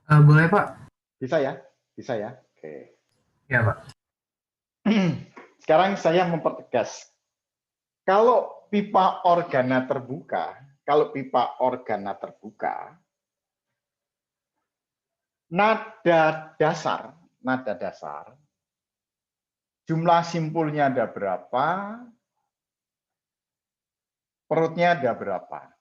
Boleh Pak? Bisa ya? Bisa ya? Oke. Ya Pak. Sekarang saya mempertegas. Kalau pipa organa terbuka, nada dasar, jumlah simpulnya ada berapa, perutnya ada berapa.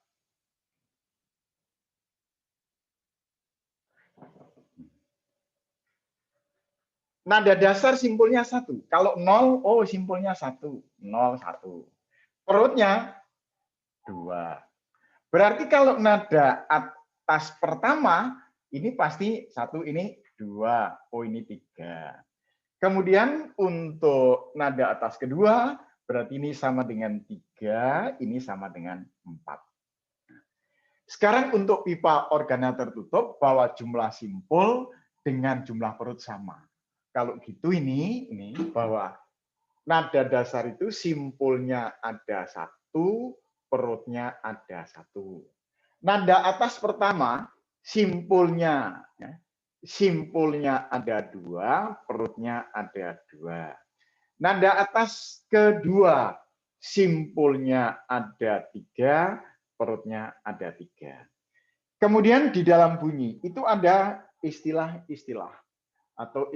Nada dasar simpulnya 1. Kalau 0, oh simpulnya 1. 0, 1. Perutnya 2. Berarti kalau nada atas pertama, ini pasti 1, ini 2. Oh, ini 3. Kemudian untuk nada atas kedua, berarti ini sama dengan 3, ini sama dengan 4. Sekarang untuk pipa organa tertutup, bahwa jumlah simpul dengan jumlah perut sama. Kalau gitu ini bahwa nada dasar itu simpulnya ada 1, perutnya ada 1. Nada atas pertama simpulnya ada 2, perutnya ada 2. Nada atas kedua simpulnya ada 3, perutnya ada 3. Kemudian di dalam bunyi itu ada istilah-istilah atau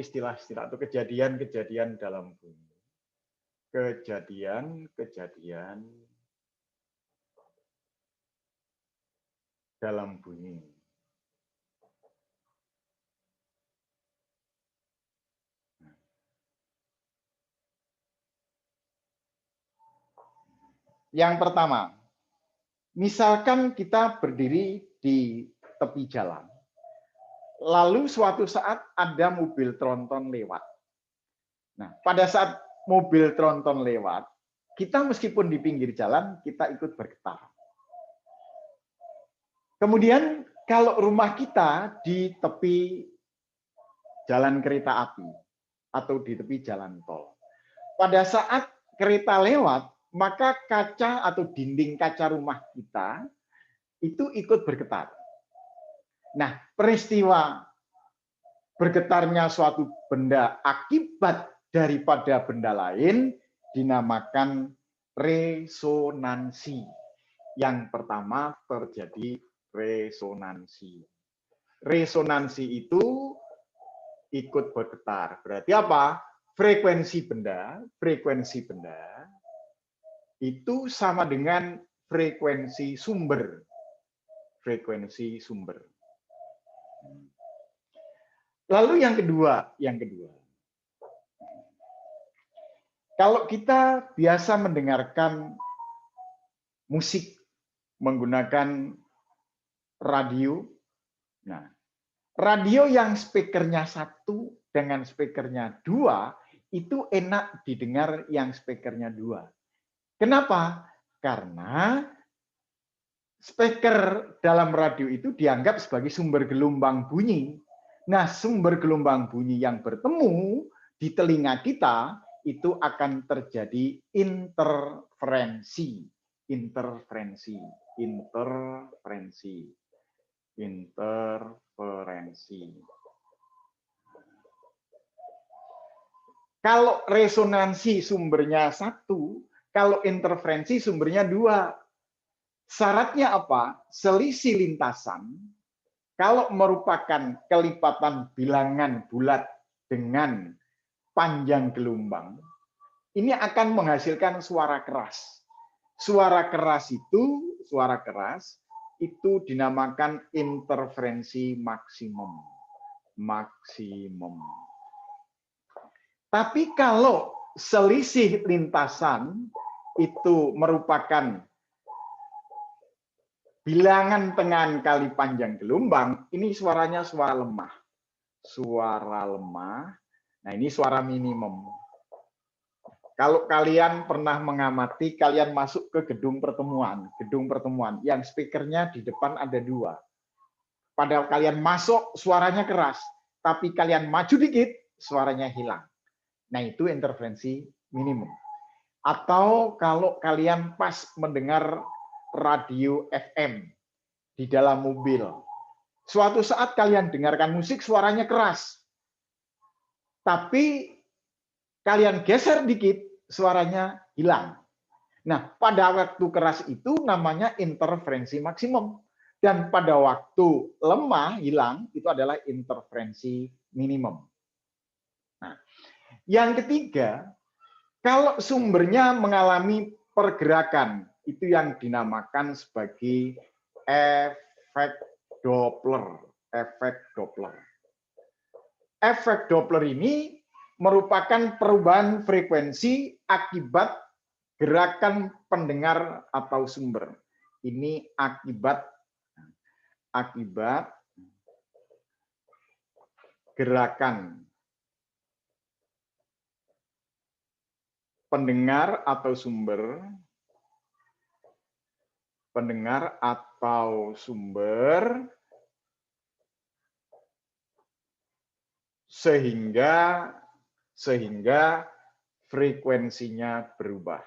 kejadian-kejadian dalam bunyi. Kejadian dalam bunyi. Yang pertama, misalkan kita berdiri di tepi jalan. Lalu suatu saat ada mobil tronton lewat. Nah, pada saat mobil tronton lewat, kita meskipun di pinggir jalan, kita ikut bergetar. Kemudian kalau rumah kita di tepi jalan kereta api atau di tepi jalan tol, pada saat kereta lewat, maka kaca atau dinding kaca rumah kita itu ikut bergetar. Nah, peristiwa bergetarnya suatu benda akibat daripada benda lain dinamakan resonansi. Yang pertama terjadi resonansi. Resonansi itu ikut bergetar. Berarti apa? Frekuensi benda itu sama dengan frekuensi sumber. Lalu yang kedua. Kalau kita biasa mendengarkan musik menggunakan radio, nah, radio yang speakernya 1 dengan speakernya 2 itu enak didengar yang speakernya 2. Kenapa? Karena speaker dalam radio itu dianggap sebagai sumber gelombang bunyi. Nah, sumber gelombang bunyi yang bertemu di telinga kita itu akan terjadi interferensi. Kalau resonansi sumbernya 1, kalau interferensi sumbernya 2. Syaratnya apa? Selisih lintasan kalau merupakan kelipatan bilangan bulat dengan panjang gelombang, ini akan menghasilkan suara keras. Suara keras itu dinamakan interferensi maksimum. Tapi kalau selisih lintasan itu merupakan bilangan tengahan kali panjang gelombang, ini suaranya suara lemah. Nah, ini suara minimum. Kalau kalian pernah mengamati, kalian masuk ke gedung pertemuan yang speakernya di depan ada 2. Padahal kalian masuk suaranya keras, tapi kalian maju dikit suaranya hilang. Nah, itu interferensi minimum. Atau kalau kalian pas mendengar radio FM di dalam mobil. Suatu saat kalian dengarkan musik suaranya keras. Tapi kalian geser dikit, suaranya hilang. Nah, pada waktu keras itu namanya interferensi maksimum. Dan pada waktu lemah, hilang, itu adalah interferensi minimum. Nah, yang ketiga, kalau sumbernya mengalami pergerakan, itu yang dinamakan sebagai efek Doppler. Efek Doppler. Efek Doppler ini merupakan perubahan frekuensi akibat gerakan pendengar atau sumber. Ini akibat gerakan pendengar atau sumber, sehingga frekuensinya berubah.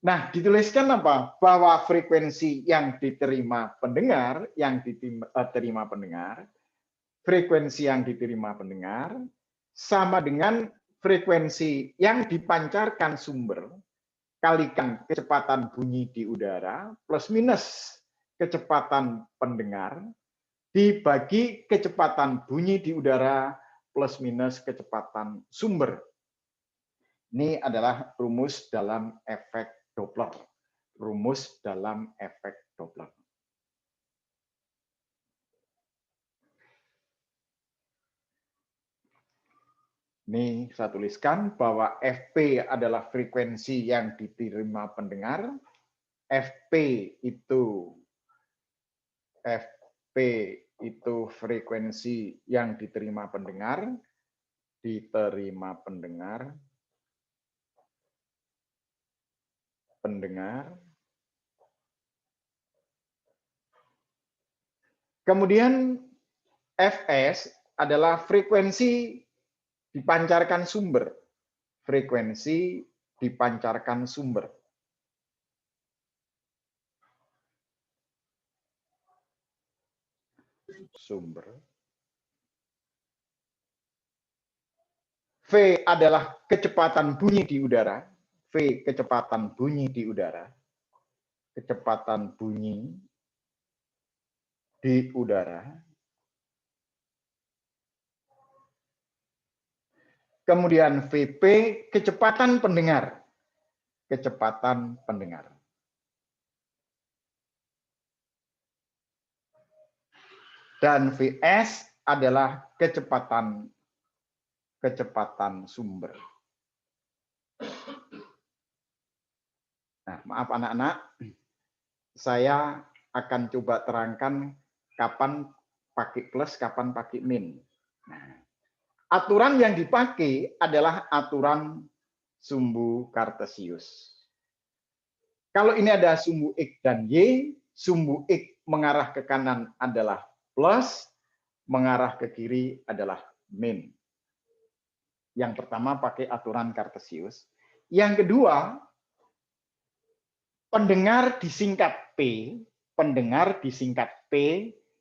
Nah, dituliskan apa? Bahwa frekuensi yang diterima pendengar, frekuensi yang diterima pendengar sama dengan frekuensi yang dipancarkan sumber kalikan kecepatan bunyi di udara plus minus kecepatan pendengar dibagi kecepatan bunyi di udara plus minus kecepatan sumber. Ini adalah rumus dalam efek Doppler. Ini saya tuliskan bahwa FP adalah frekuensi yang diterima pendengar. FP itu frekuensi yang diterima pendengar. Kemudian Fs adalah frekuensi dipancarkan sumber. V adalah kecepatan bunyi di udara. Kemudian Vp kecepatan pendengar. Dan Vs adalah kecepatan sumber. Nah, maaf anak-anak, saya akan coba terangkan kapan pakai plus, kapan pakai min. Nah, aturan yang dipakai adalah aturan sumbu Kartesius. Kalau ini ada sumbu X dan Y, sumbu X mengarah ke kanan adalah plus, mengarah ke kiri adalah min. Yang pertama pakai aturan Kartesius. Yang kedua, pendengar disingkat P,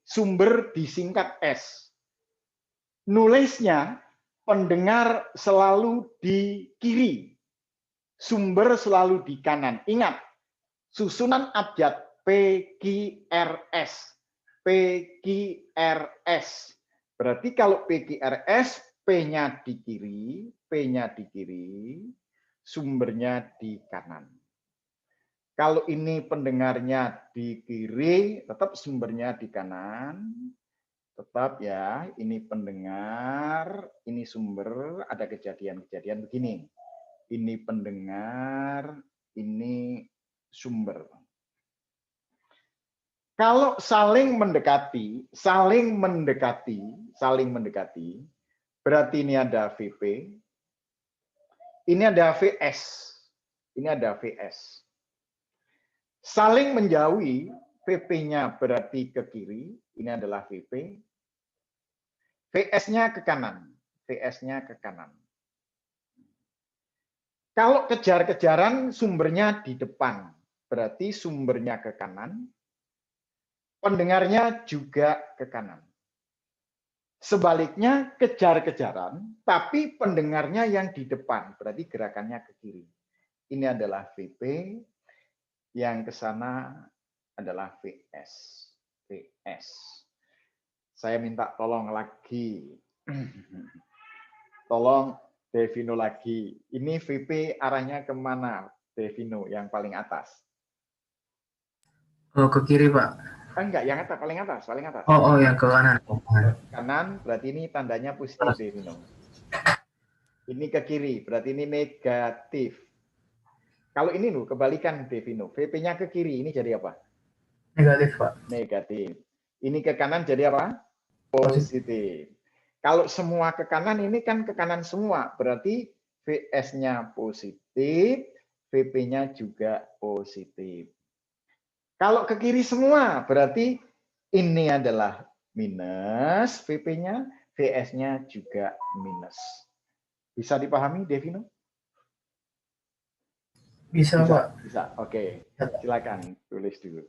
sumber disingkat S. Nulisnya pendengar selalu di kiri, sumber selalu di kanan. Ingat, susunan abjad PQRS. Berarti kalau PQRS, P-nya di kiri, sumbernya di kanan. Kalau ini pendengarnya di kiri, tetap sumbernya di kanan. Tetap ya, ini pendengar, ini sumber, ada kejadian-kejadian begini. Ini pendengar, ini sumber. Kalau saling mendekati, berarti ini ada Vp, ini ada Vs. Saling menjauhi, Vp-nya berarti ke kiri, ini adalah Vp. Vs-nya ke kanan. VS-nya ke kanan. Kalau kejar-kejaran sumbernya di depan, berarti sumbernya ke kanan, pendengarnya juga ke kanan. Sebaliknya kejar-kejaran, tapi pendengarnya yang di depan, berarti gerakannya ke kiri. Ini adalah VP, yang ke sana adalah VS. VS. Saya minta tolong lagi. Tolong Devino lagi. Ini VP arahnya kemana, Devino, yang paling atas? Oh, ke kiri, Pak. Enggak, yang atas, paling atas, paling atas. Oh, yang ke kanan. Kanan, berarti ini tandanya positif, Devino. Ini ke kiri, berarti ini negatif. Kalau ini loh, kebalikan, Devino. VP-nya ke kiri, ini jadi apa? Negatif, Pak. Negatif. Ini ke kanan jadi apa? Positif. Kalau semua ke kanan, ini kan ke kanan semua. Berarti VS-nya positif, VP-nya juga positif. Kalau ke kiri semua, berarti ini adalah minus VP-nya, VS-nya juga minus. Bisa dipahami, Devino? Bisa, Pak. Bisa. Oke. Silakan tulis dulu.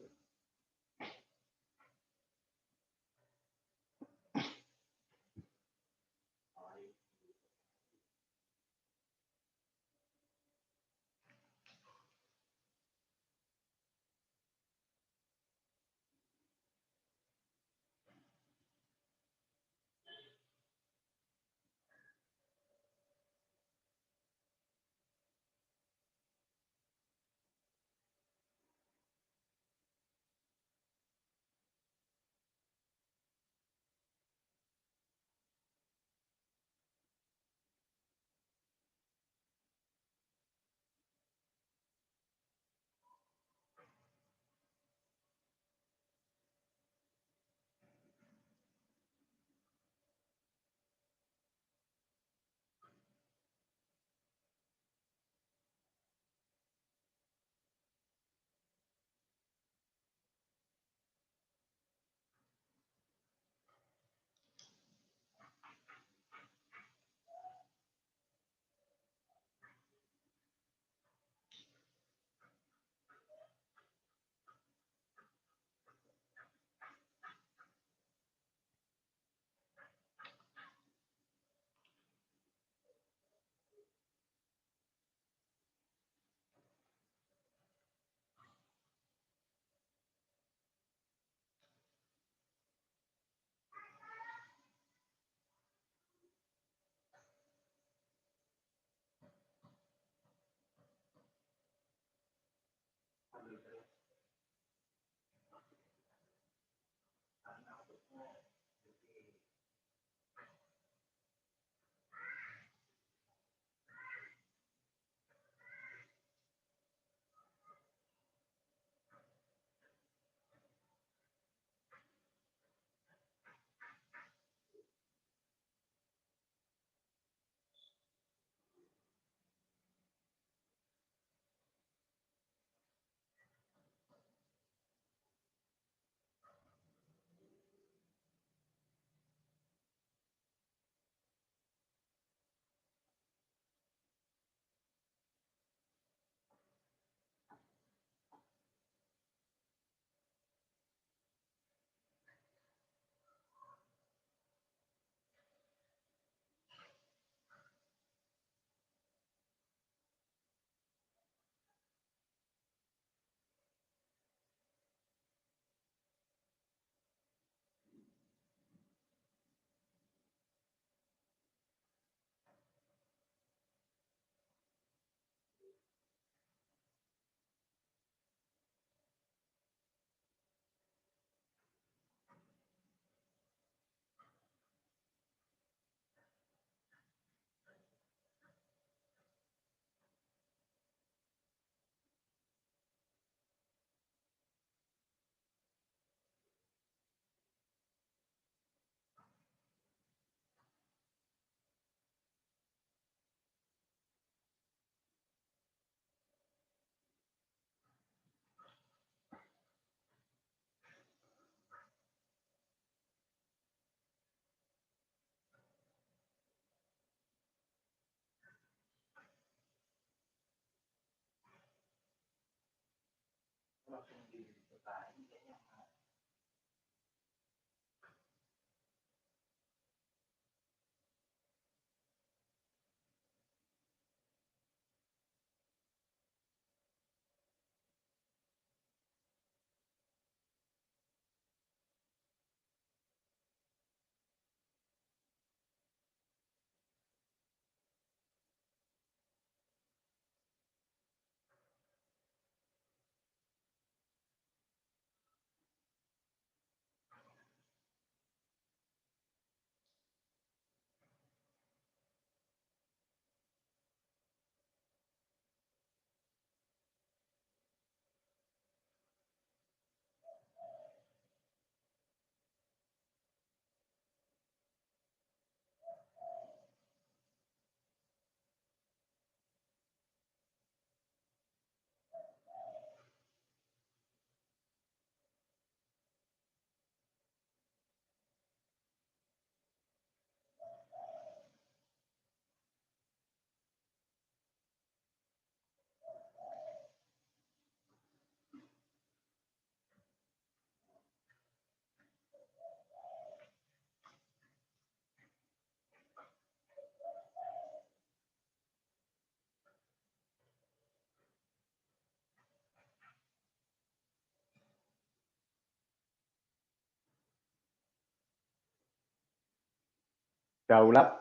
Daulat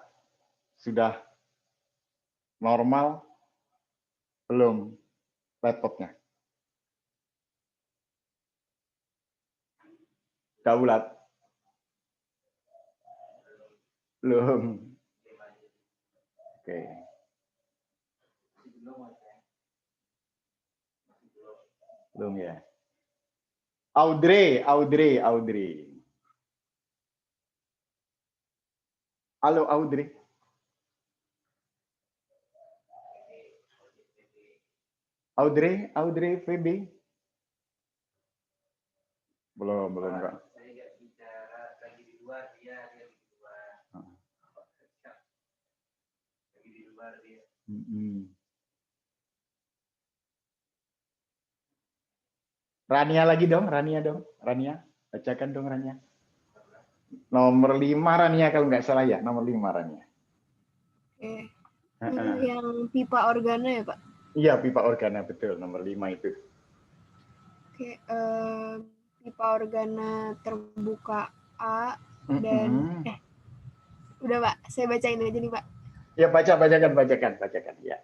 sudah normal belum laptopnya? Daulat belum. Oke. Belum ya. Audrey. Halo Audrey. Audrey VB. Belum Kak. Rania lagi dong, Rania. Bacakan dong Rania. Nomor 5 Rania kalau nggak salah ya, nomor 5 Rania. Oke. Yang pipa organa ya, Pak? Iya, pipa organa betul, nomor 5 itu. Oke, pipa organa terbuka A dan udah Pak, saya bacain aja nih Pak. Ya bacakan ya.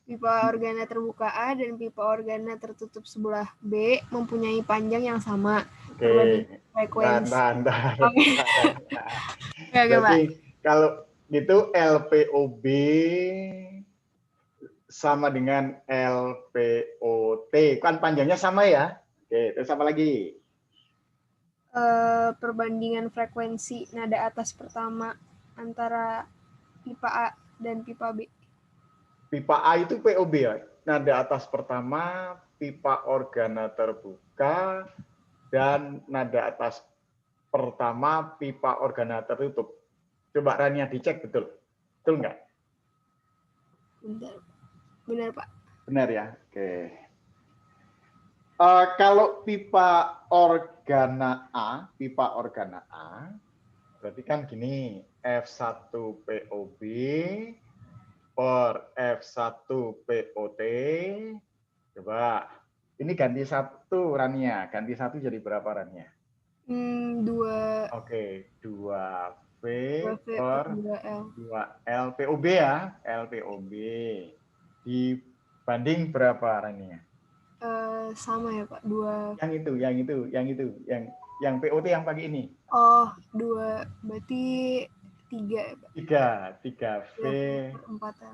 Pipa organa terbuka A dan pipa organa tertutup sebelah B mempunyai panjang yang sama. Oke. Frekuensi. Oke, Berarti kalau gitu LPOB sama dengan LPOT. Kan panjangnya sama ya? Oke, terus apa lagi? Perbandingan frekuensi nada atas pertama antara pipa A dan pipa B. Pipa A itu POB ya? Nada atas pertama, pipa organa terbuka, dan nada atas pertama, pipa organa tertutup. Coba Rania dicek betul. Betul nggak? Benar Pak. Benar ya? Oke. Kalau pipa organa A, berarti kan gini, F1 POB per F1 POT. Coba, ini ganti 1 Rania. Ganti 1 jadi berapa Rania? 2. Oke, 2V 2V per 2L. 2L POB ya. LPOB. Dibanding berapa Rania? Sama ya Pak, 2. Yang POT yang pakai ini. Oh, 2. Berarti 3 ya Pak. 3V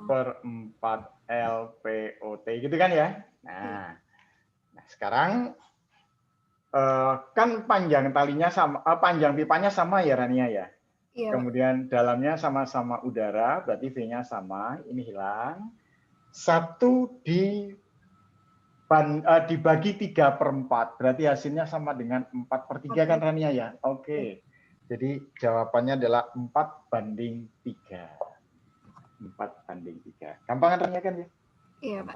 per 4L POT gitu kan ya. Nah sekarang kan panjang talinya sama, panjang pipanya sama ya Rania ya. Iya, Kemudian dalamnya sama-sama udara, berarti V-nya sama. Ini hilang. 1 dibagi 3/4, berarti hasilnya sama dengan 4/3 kan Rania ya? Oke. Jadi jawabannya adalah 4/3. 4/3. Gampang kan Rania kan ya? Iya Pak.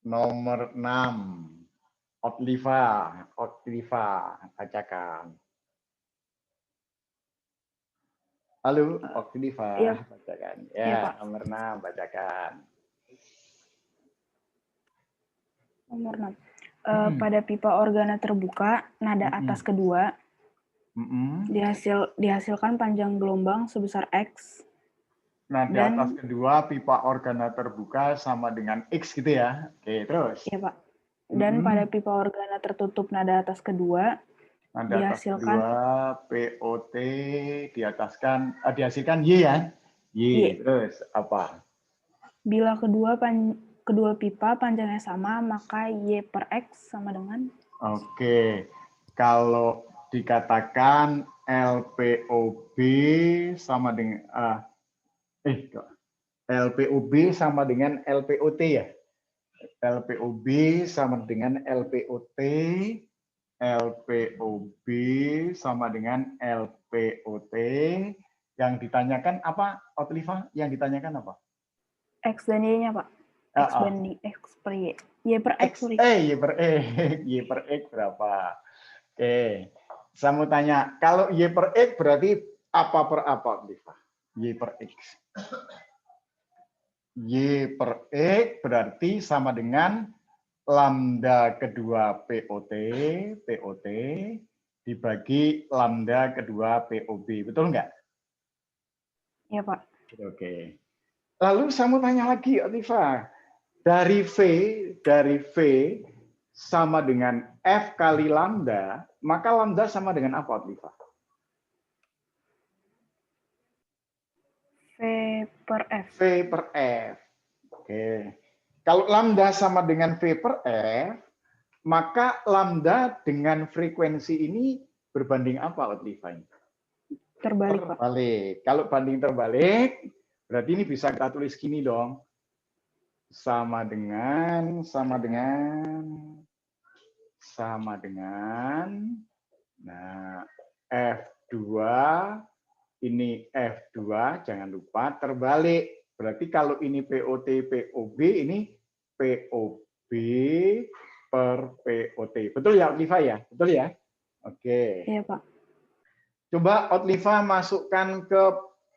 Nomor 6. Otliva, bacakan. Halo, Otliva, Iya. bacakan. Iya, Ya, Pak. nomor 6, bacakan. Nomor 6. Pada pipa organa terbuka, nada atas kedua dihasilkan panjang gelombang sebesar X. Nada Dan- atas kedua pipa organa terbuka sama dengan X gitu ya. Oke, terus. Iya, Pak. Dan pada pipa organa tertutup nada atas kedua Nada atas dihasilkan kedua POT dihasilkan Y ya. Y. Y. Terus apa? Bila kedua pipa panjangnya sama, maka Y per X sama dengan Oke. Kalau dikatakan LPOB sama dengan LPOB sama dengan LPOT ya. LPOB sama dengan LPOT, LPOB sama dengan LPOT. Yang ditanyakan apa, Otliva? Yang ditanyakan apa? X dan Y-nya, Pak. X banding X per Y. Y per X, sorry. Y per X. Y per X berapa? Oke. Saya mau tanya, kalau Y per X berarti apa per apa, Otliva? Y per X. Y per X berarti sama dengan lambda kedua POT dibagi lambda kedua POB. Betul nggak? Iya, Pak. Oke. Lalu saya mau tanya lagi, Otliva. Dari V sama dengan F kali lambda, maka lambda sama dengan apa, Otliva? V per F. V per F. Oke. Kalau lambda sama dengan V per F, maka lambda dengan frekuensi ini berbanding apa, Otliva? Terbalik, Pak. Terbalik. Kalau banding terbalik, berarti ini bisa kita tulis gini dong. Sama dengan nah F2 ini F2, jangan lupa terbalik. Berarti kalau ini POT POB, ini POB per POT. Betul ya, Otliva ya? Betul ya? Oke. Iya, Pak. Coba Otliva masukkan ke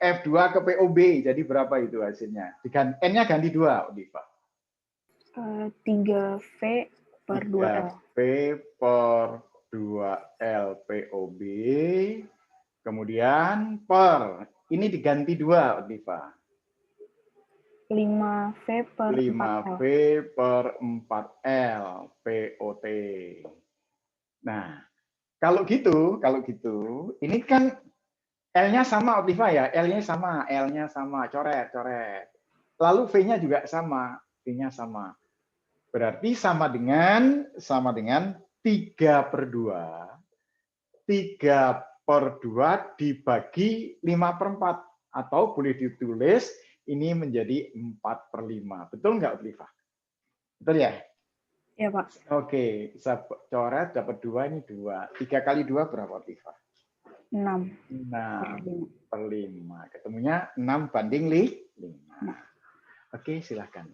F2 ke POB. Jadi berapa itu hasilnya? N-nya ganti 2, Otliva. 3V per 2L. 3V per 2L POB. Kemudian per, ini diganti 2, Otliva. 5V per 5V 4L. per 4L POT. Nah, kalau gitu, ini kan L-nya sama, Otliva ya, L-nya sama, coret. Lalu V-nya juga sama, V-nya sama. Berarti sama dengan 3/2. 3/2 dibagi 5/4. Atau boleh ditulis ini menjadi 4/5. Betul nggak, Otliva? Betul ya? Iya, Pak. Oke, saya coret dapat 2, ini 2. 3 kali 2 berapa, Otliva? 6. 6/5. Ketemunya 6/5. Oke, silahkan.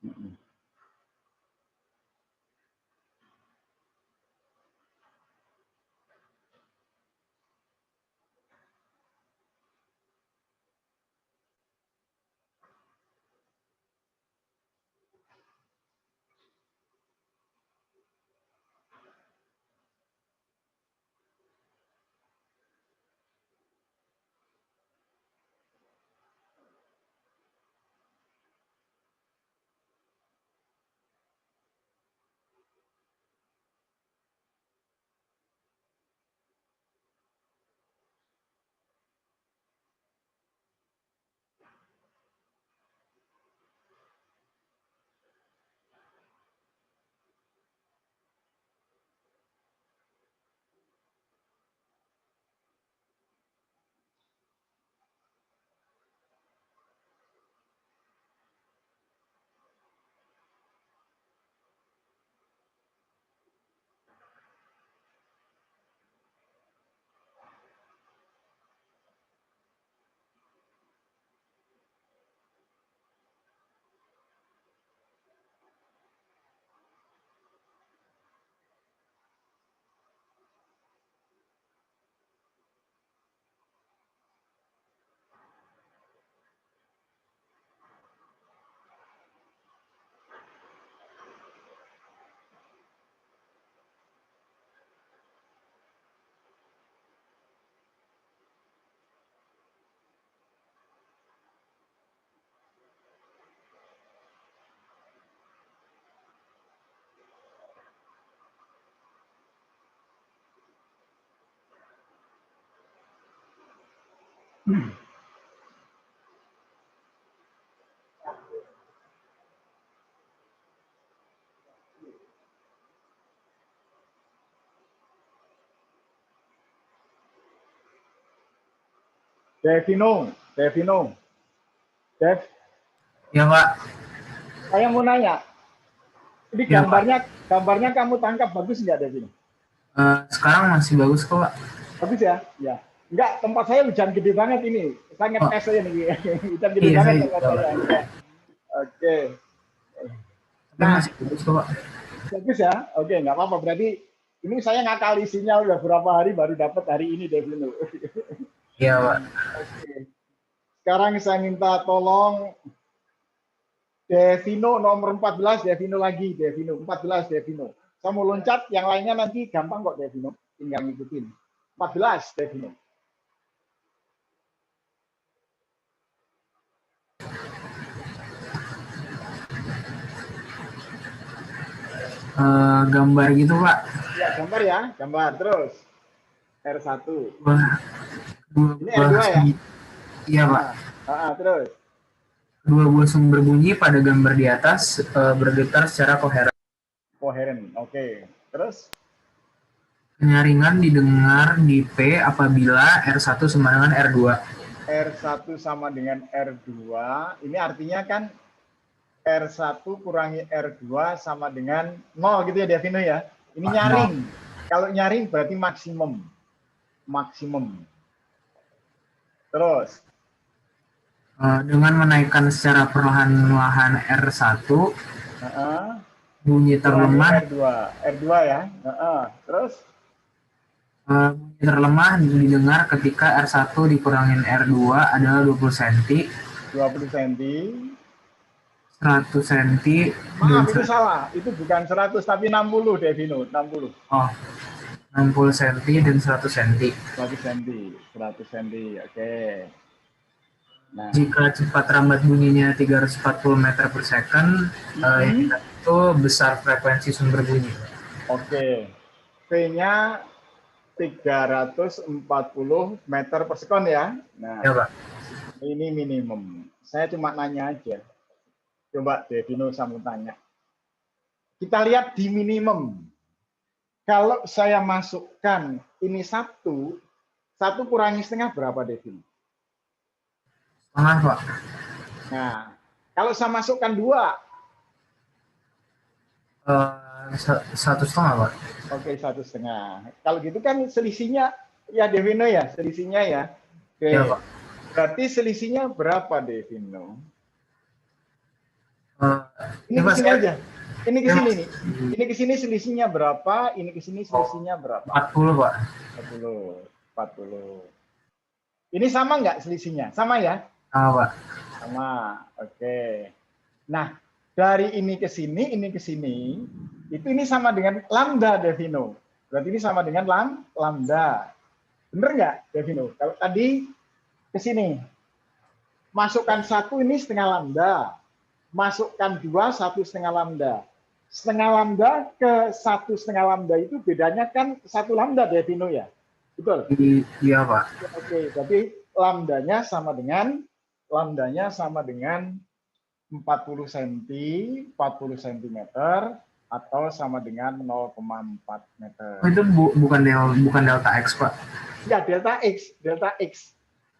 Mm-mm. Devino, Dev, Ya Pak. saya mau nanya, ini Ya Pak. gambarnya kamu tangkap bagus nggak Devino? Sekarang masih bagus kok Pak. Bagus ya? Ya. Enggak, tempat saya hujan gede banget ini. Saya Oh, ngetes aja nih. Hujan gede iya banget saya tempat juga Pak. saya. Ya. Oke. Tapi Nah, masih bagus kok Pak. bagus ya? Oke, nggak apa-apa. Berarti ini saya ngakali sinyal udah berapa hari baru dapat hari ini Devino. Iya Pak. Oke. Sekarang saya minta tolong Devino nomor 14, Devino lagi, Devino 14, Devino. Saya mau loncat, yang lainnya nanti gampang kok Devino, tinggal ngikutin. 14, Devino. Gambar gitu Pak. Ya, gambar ya, gambar. Terus, R1. Wah, dua Ini buah R2 ya? Iya Pak. Terus. Dua buah sumber bunyi pada gambar di atas bergetar secara koheren. Koheren, oke. Terus? Penyaringan didengar di P apabila R1 sama dengan R2. R1 sama dengan R2, ini artinya kan R1 kurangi R2 sama dengan 0 gitu ya Devino ya. Ini nyaring. Kalau nyaring berarti maksimum. Maksimum. Terus? Dengan menaikkan secara perlahan-lahan R1, bunyi terlemah R2. R2 ya. Terus? Bunyi terlemah didengar ketika R1 dikurangin R2 adalah 20 cm. 20 cm. 100 cm. Maaf, itu salah. Itu bukan 100, tapi 60, Devino. 60. Oh, 60 cm dan 100 cm. 100 cm. 100 cm. Oke. Nah. Jika cepat rambat bunyinya 340 meter per second, itu besar frekuensi sumber bunyi. Oke. V-nya 340 meter per sekon ya. Nah, Ya, Pak. ini minimum. Saya cuma nanya aja. Coba Devino sama tanya. Kita lihat di minimum. Kalau saya masukkan ini satu kurangi setengah berapa Devino? Setengah, Pak. Nah, kalau saya masukkan 2. 1,5, Pak. Oke, 1,5. Kalau gitu kan selisihnya, ya Devino ya, selisihnya ya. Oke. Ya, Pak. Berarti selisihnya berapa Devino? Eh, Ini ke Pak, sini saya aja. Ini ke saya sini masih nih. Ini ke sini selisihnya berapa? Ini ke sini selisihnya berapa? 40 Pak. 40. 40. Ini sama nggak selisihnya? Sama ya? Sama Pak. Sama. Oke. Nah, dari ini ke sini, itu ini sama dengan lambda, Devino. Berarti ini sama dengan lambda. Bener nggak, Devino? Kalau tadi ke sini, masukkan 1 ini setengah lambda. Masukkan 2, 1,5 lambda. Setengah lambda ke 1,5 lambda itu bedanya kan 1 lambda, Devino ya? Betul? Iya Pak. Oke, berarti lambdanya sama dengan 40 cm, 40 cm, atau sama dengan 0,4 meter. Oh, itu bukan delta X Pak. Ya, delta X.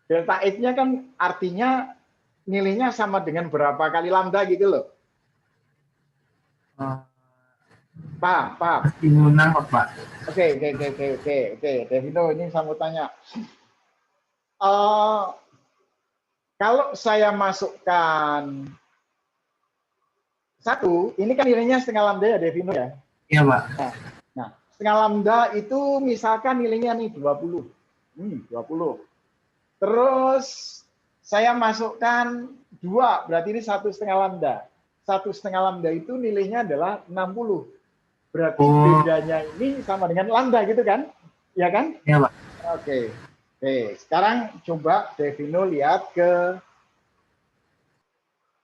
Delta X-nya kan artinya nilainya sama dengan berapa kali lambda gitu loh. Eh, Paham? Masih nangkep Pak. Oke. Devino, ini saya mau tanya. Eh, kalau saya masukkan 1, ini kan nilainya setengah lambda ya, Devino ya? Iya Pak. Nah, setengah lambda itu misalkan nilainya nih 20. 20. Terus saya masukkan 2, berarti ini 1,5 lambda. 1,5 lambda itu nilainya adalah 60. Berarti bedanya ini sama dengan lambda gitu kan? Ya kan? Iya Pak. Oke. Sekarang coba Devino lihat ke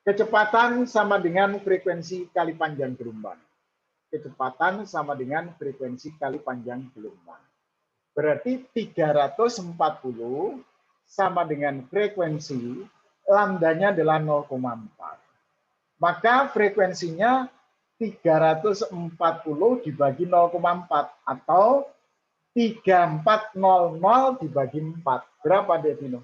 kecepatan sama dengan frekuensi kali panjang gelombang. Kecepatan sama dengan frekuensi kali panjang gelombang. Berarti 340 sama dengan frekuensi, lambdanya adalah 0,4. Maka frekuensinya 340 dibagi 0,4 atau 3400 dibagi 4. Berapa, Devino?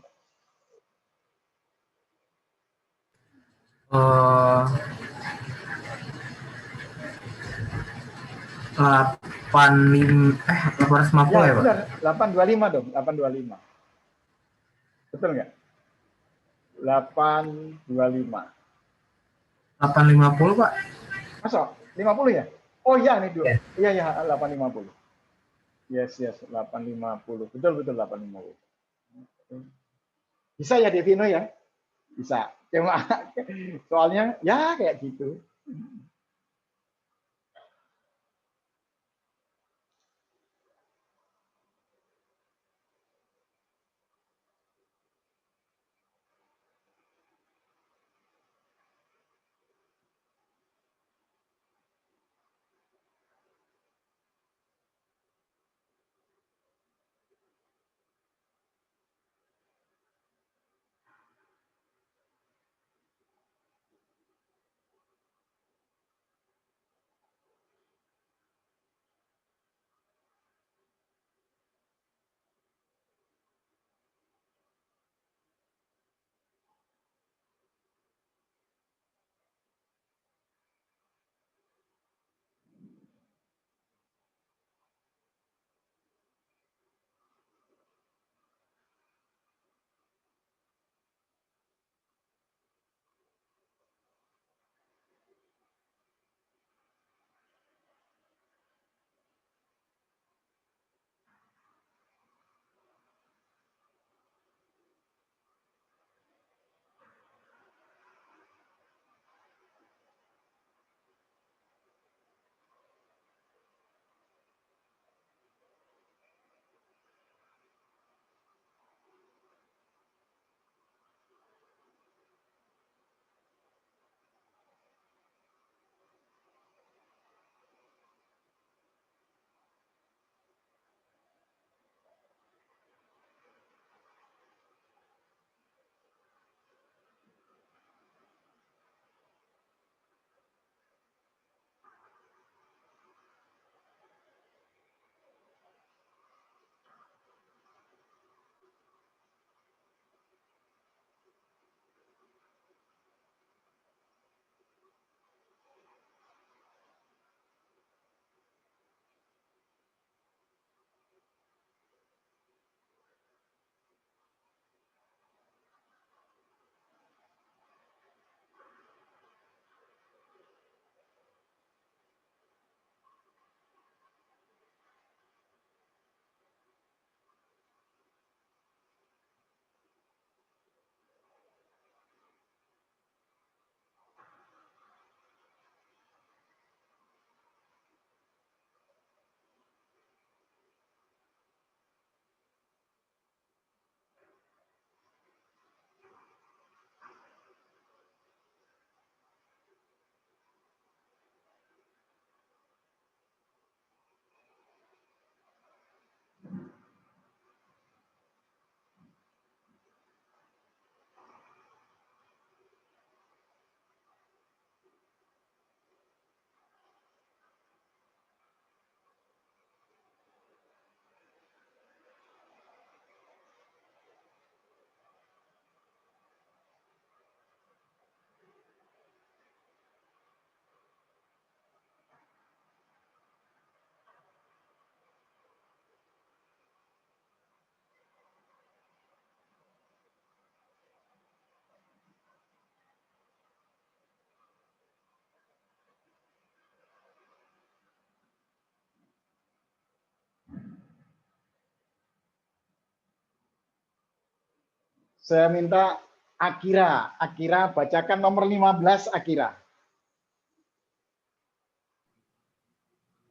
Eh, 850 Ya, ya Pak? benar. 825 dong. 825. Betul nggak? 825. 850 Pak? Masa? 50 ya? Oh iya, nih dua. Iya. Iya, 850. Yes, 850. Betul, 850. Bisa ya, Devino ya? Bisa. Cuma soalnya ya kayak gitu. Saya minta Akira. Akira, bacakan nomor 15, Akira.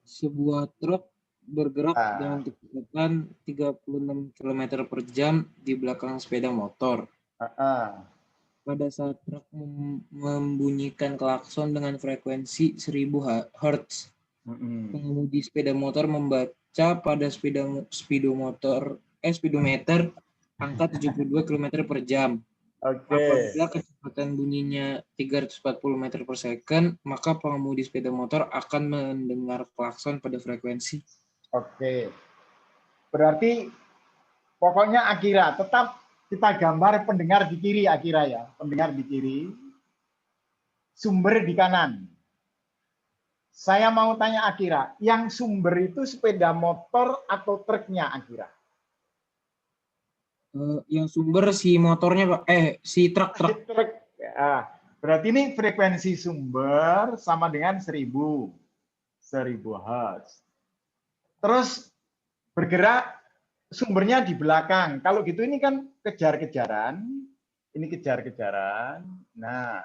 Sebuah truk bergerak Ah. dengan kecepatan 36 km per jam di belakang sepeda motor. Pada saat truk membunyikan klakson dengan frekuensi 1000 Hz, pengemudi sepeda motor membaca pada speedometer angka 72 km per jam. Oke. Apabila kecepatan bunyinya 340 meter per second, maka pengemudi sepeda motor akan mendengar klakson pada frekuensi. Oke. Berarti pokoknya Akira, tetap kita gambar pendengar di kiri, Akira ya. Pendengar di kiri, sumber di kanan. Saya mau tanya Akira, yang sumber itu sepeda motor atau truknya, Akira? Yang sumber si motornya, Pak. Si truk. Truk. Ya. Berarti ini frekuensi sumber sama dengan 1000 Hz. Terus bergerak sumbernya di belakang. Kalau gitu ini kan kejar-kejaran. Ini kejar-kejaran. Nah,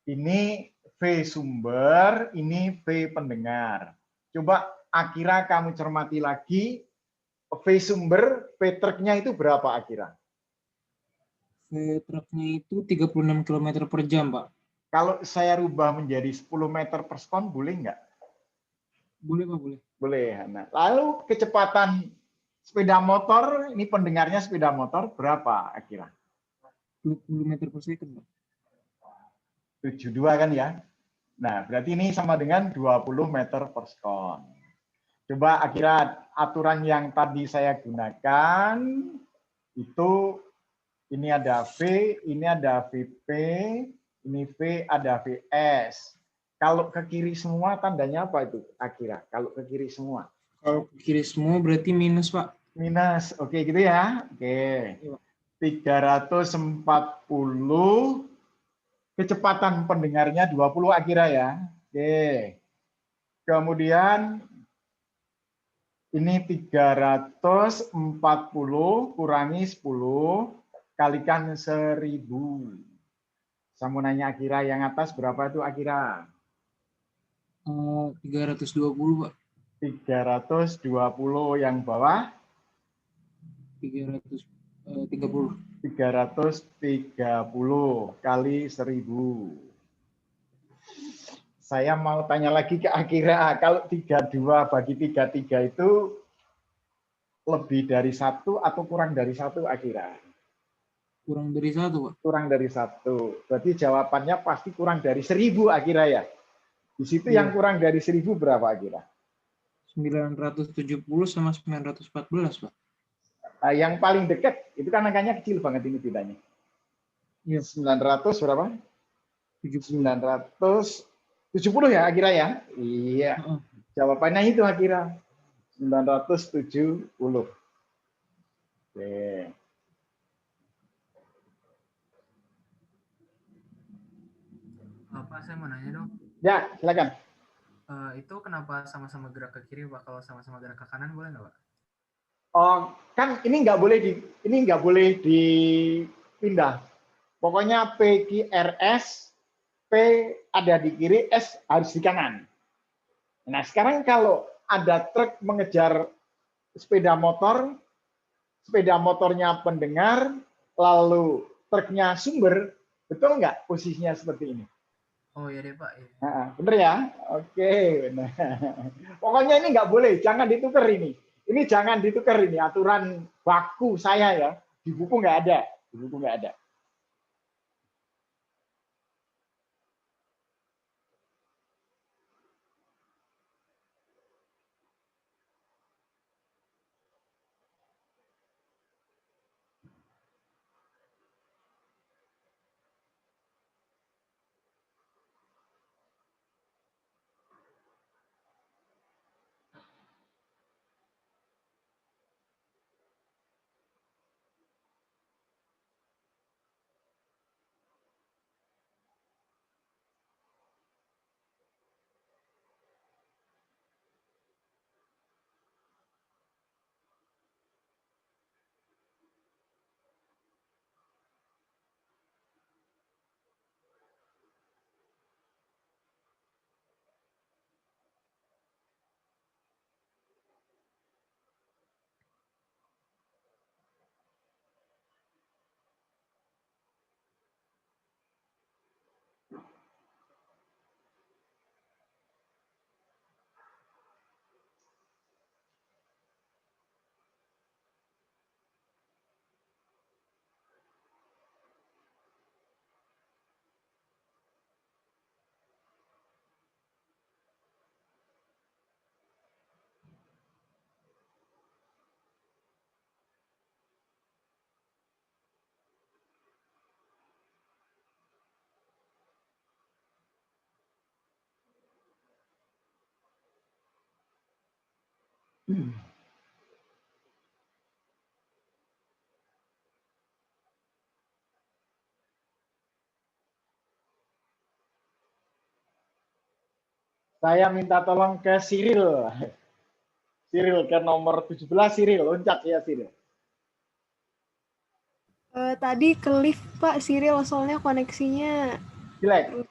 ini V sumber, ini V pendengar. Coba Akira kamu cermati lagi. V sumber, V truknya itu berapa, Akira? V truknya itu 36 km per jam, Pak. Kalau saya rubah menjadi 10 meter per sekon, boleh nggak? Boleh, Pak, boleh. Boleh. Nah, lalu kecepatan sepeda motor, ini pendengarnya sepeda motor, berapa, Akira? 20 meter per second, Pak. 72 kan ya? Nah, berarti ini sama dengan 20 meter per sekon. Coba Akira, aturan yang tadi saya gunakan, itu ini ada V, ini ada VP, ini V, ada VS. Kalau ke kiri semua tandanya apa itu, Akira? Kalau ke kiri semua? Kalau ke kiri semua berarti minus, Pak. Minus, oke gitu ya. Oke. 340, kecepatan pendengarnya 20, Akira ya. Oke. Kemudian ini 340 kurangi 10 kalikan 1000. Saya mau nanya Akira, yang atas berapa itu, Akira? 320, Pak. 320, yang bawah? 330. 330 kali 1000. Saya mau tanya lagi ke Akira, kalau 32 bagi 33 itu lebih dari 1 atau kurang dari 1, Akira? Kurang dari 1, Pak. Kurang dari 1. Berarti jawabannya pasti kurang dari 1000, Akira ya? Di situ yang kurang dari 1000 berapa, Akira? 970 sama 914, Pak. Yang paling dekat, itu kan angkanya kecil banget ini bedanya. Iya. 900 berapa? 970 ya, Akira ya? Iya. Jawabannya itu, Akira. 970. Oke. Pak, saya mau nanya dong. Ya, silakan. Itu kenapa sama-sama gerak ke kiri, Pak? Kalau sama-sama gerak ke kanan boleh nggak, Pak? Oh, kan ini nggak boleh dipindah. Pokoknya PQRS, P ada di kiri, S harus di kanan. Nah, sekarang kalau ada truk mengejar sepeda motornya pendengar, lalu truknya sumber, betul nggak posisinya seperti ini? Oh iya deh, Pak. Iya. Bener ya? Oke. Nah, pokoknya ini nggak boleh, jangan ditukar ini. Ini jangan ditukar ini, aturan baku saya ya. Di buku nggak ada. Di buku nggak ada. Saya minta tolong ke Cyril. Cyril ke nomor 17, Cyril. Loncat ya, Cyril. Tadi ke lift Pak Cyril, soalnya koneksinya Jelek.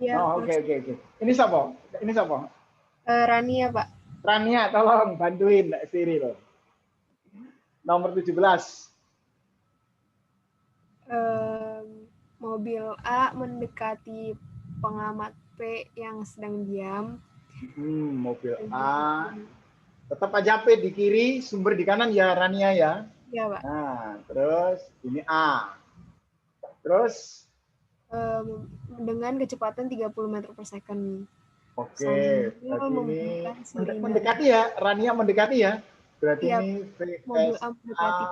ya. Oh, oke. Ini siapa? Rania Pak. Rania, tolong bantuin Cyril. Nomor 17. Mobil A mendekati pengamat P yang sedang diam. Mobil A. Tetap aja P di kiri, sumber di kanan ya, Rania ya. Ya Pak. Nah, terus ini A. Terus Dengan kecepatan 30 meter per second. oke, berarti ini mendekati ya, Rania mendekati ya. Berarti Iya, ini mobil A mendekati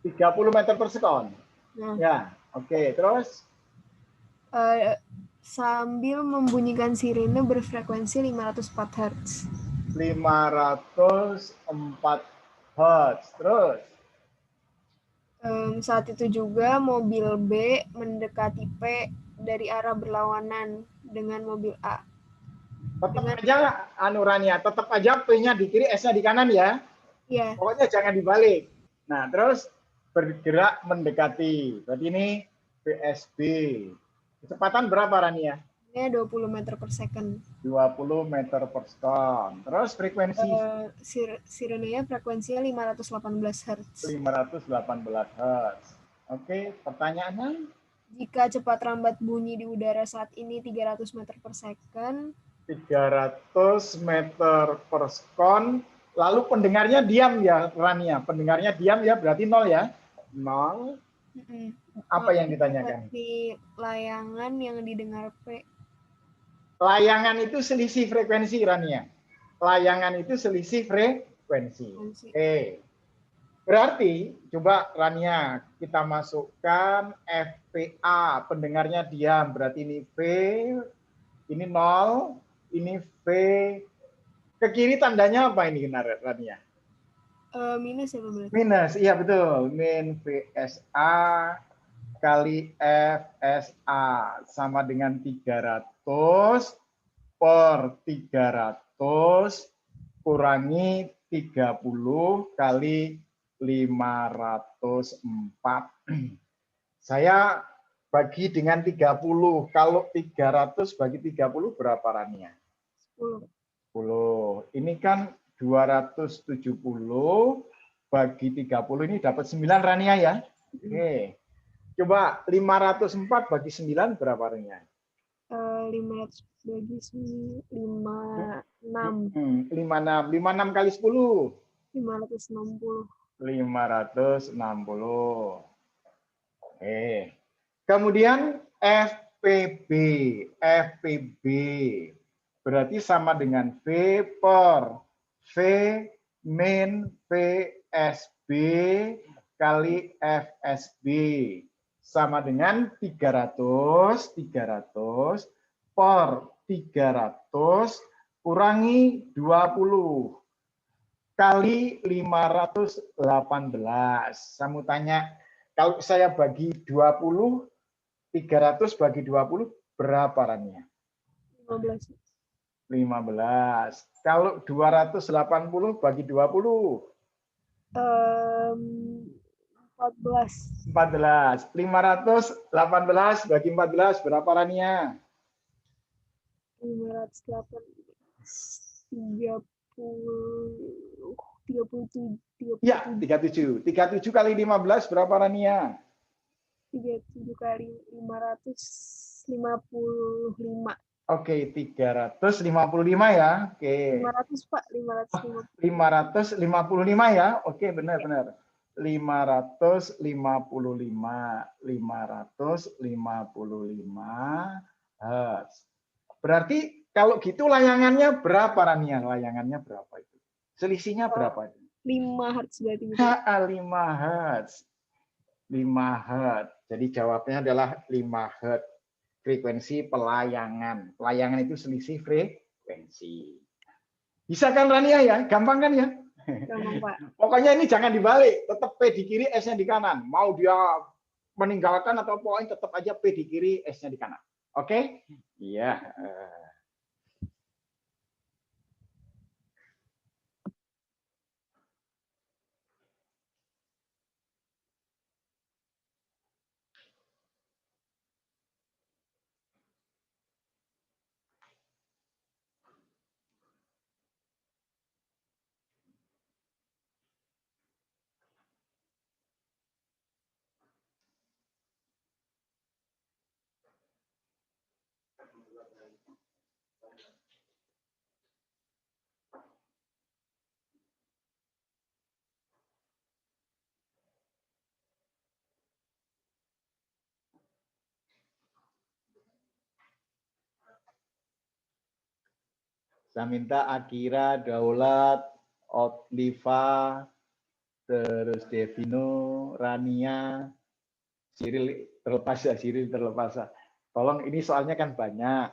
30 meter per second. Nah, Ya, oke. Terus sambil membunyikan sirene berfrekuensi 504 Hz. 504 Hz. Terus saat itu juga mobil B mendekati P dari arah berlawanan dengan mobil A. tetap aja Rania, tetap aja P-nya di kiri, S-nya di kanan ya. Iya. Pokoknya jangan dibalik. Nah, terus bergerak mendekati. Berarti ini PSB. Kecepatan berapa, Rania? Ini 20 meter per second. 20 meter per second. Terus frekuensi? Sirenenya frekuensinya 518 Hz. 518 Hz. Oke, pertanyaannya? Jika cepat rambat bunyi di udara saat ini 300 meter per second. 300 meter per second. Lalu pendengarnya diam ya, Rania. Pendengarnya diam ya, berarti 0 ya? 0. Apa yang ditanyakan? Di layangan yang didengar P. Layangan itu selisih frekuensi, Rania. Layangan itu selisih frekuensi. Oke. Berarti, coba Rania, kita masukkan FPA. Pendengarnya diam. Berarti ini V, ini 0, ini V. Ke kiri tandanya apa ini, Rania? Minus ya, Pak? Minus, iya betul. Min VSA kali FSA sama dengan 300 per 300 kurangi 30 kali 504. Saya bagi dengan 30. Kalau 300 bagi 30 berapa, Rania? 10. 10. Ini kan 270 bagi 30 ini dapat 9, Rania ya. Oke. Coba 504 bagi 9 berapa, Rania? 500 bagi 56. 56 kali 10. 560. 560. Oke. Kemudian FPB. FPB berarti sama dengan V per V min VSB kali FSB sama dengan 300 per 300 kurangi 20 kali 518. Saya mau tanya, kalau saya bagi 20, 300 bagi 20 berapa, Rania? 15. 15. Kalau 280 bagi 20? 14. 14. 518 bagi 14 berapa, Rania? 537. Ya, 37. 37 kali 15 berapa, Rania? 37 kali 555. Oke, 355 ya. Oke. 500, Pak. 555 ya. Oke, benar. 555 Hz. Berarti kalau gitu layangannya berapa, Rania? Layangannya berapa itu? Selisihnya berapa itu? 5 Hz berarti. 5 Hz. 5 Hz. Jadi jawabnya adalah 5 Hz. Frekuensi pelayangan. Pelayangan itu selisih frekuensi. Bisa kan Rania ya? Gampang kan ya? Gampang, Pak. Pokoknya ini jangan dibalik, tetap P di kiri, S-nya di kanan. Mau dia meninggalkan atau poin, tetap aja P di kiri, S-nya di kanan. Oke? Iya. Saya minta Akira, Daulat, Otliva, terus Devino, Rania, Cyril terlepas ya, Cyril terlepas ya. Tolong ini soalnya kan banyak.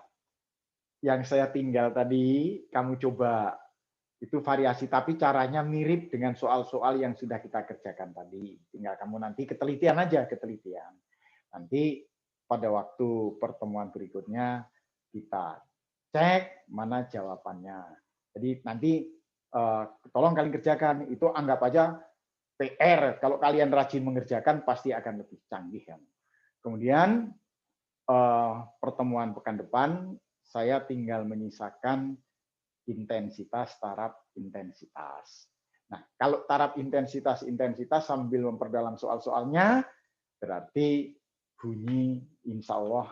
Yang saya tinggal tadi, kamu coba. Itu variasi, tapi caranya mirip dengan soal-soal yang sudah kita kerjakan tadi. Tinggal kamu nanti ketelitian aja, ketelitian. Nanti pada waktu pertemuan berikutnya, kita cek mana jawabannya. Jadi nanti tolong kalian kerjakan, itu anggap aja PR. Kalau kalian rajin mengerjakan pasti akan lebih canggih kan. Kemudian pertemuan pekan depan saya tinggal menyisakan intensitas, taraf intensitas. Nah, kalau taraf intensitas sambil memperdalam soal-soalnya berarti bunyi insya Allah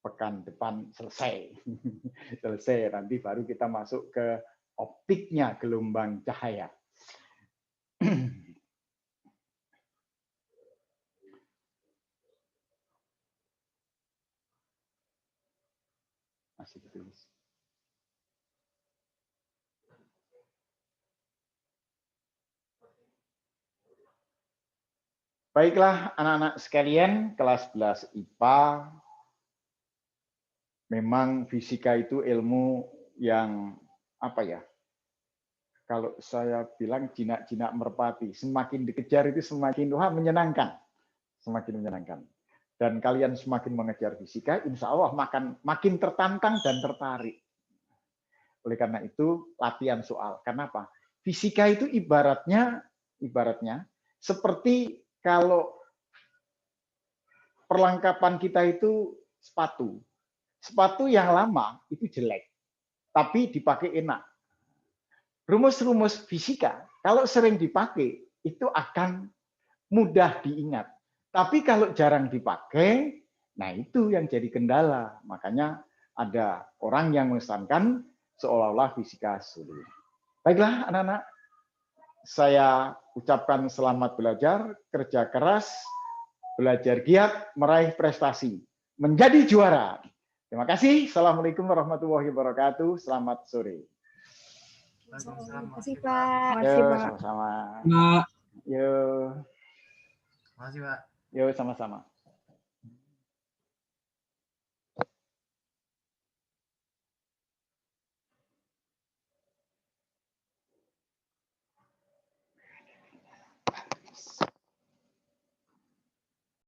pekan depan selesai. Selesai, nanti baru kita masuk ke optiknya gelombang cahaya. Masih ditulis. Baiklah anak-anak sekalian, kelas 11 IPA, memang fisika itu ilmu yang apa ya? Kalau saya bilang jinak-jinak merpati, semakin dikejar itu semakin menyenangkan, semakin menyenangkan. Dan kalian semakin mengejar fisika, insya Allah makin tertantang dan tertarik. Oleh karena itu latihan soal. Kenapa? Fisika itu ibaratnya seperti kalau perlengkapan kita itu sepatu. Sepatu yang lama itu jelek, tapi dipakai enak. Rumus-rumus fisika, kalau sering dipakai, itu akan mudah diingat. Tapi kalau jarang dipakai, nah itu yang jadi kendala. Makanya ada orang yang mengesankan seolah-olah fisika sulit. Baiklah anak-anak, saya ucapkan selamat belajar, kerja keras, belajar giat, meraih prestasi, menjadi juara. Terima kasih. Assalamualaikum warahmatullahi wabarakatuh. Selamat sore. Terima kasih, Pak. Sama-sama. Yo. Makasih, Pak. Yo, sama-sama.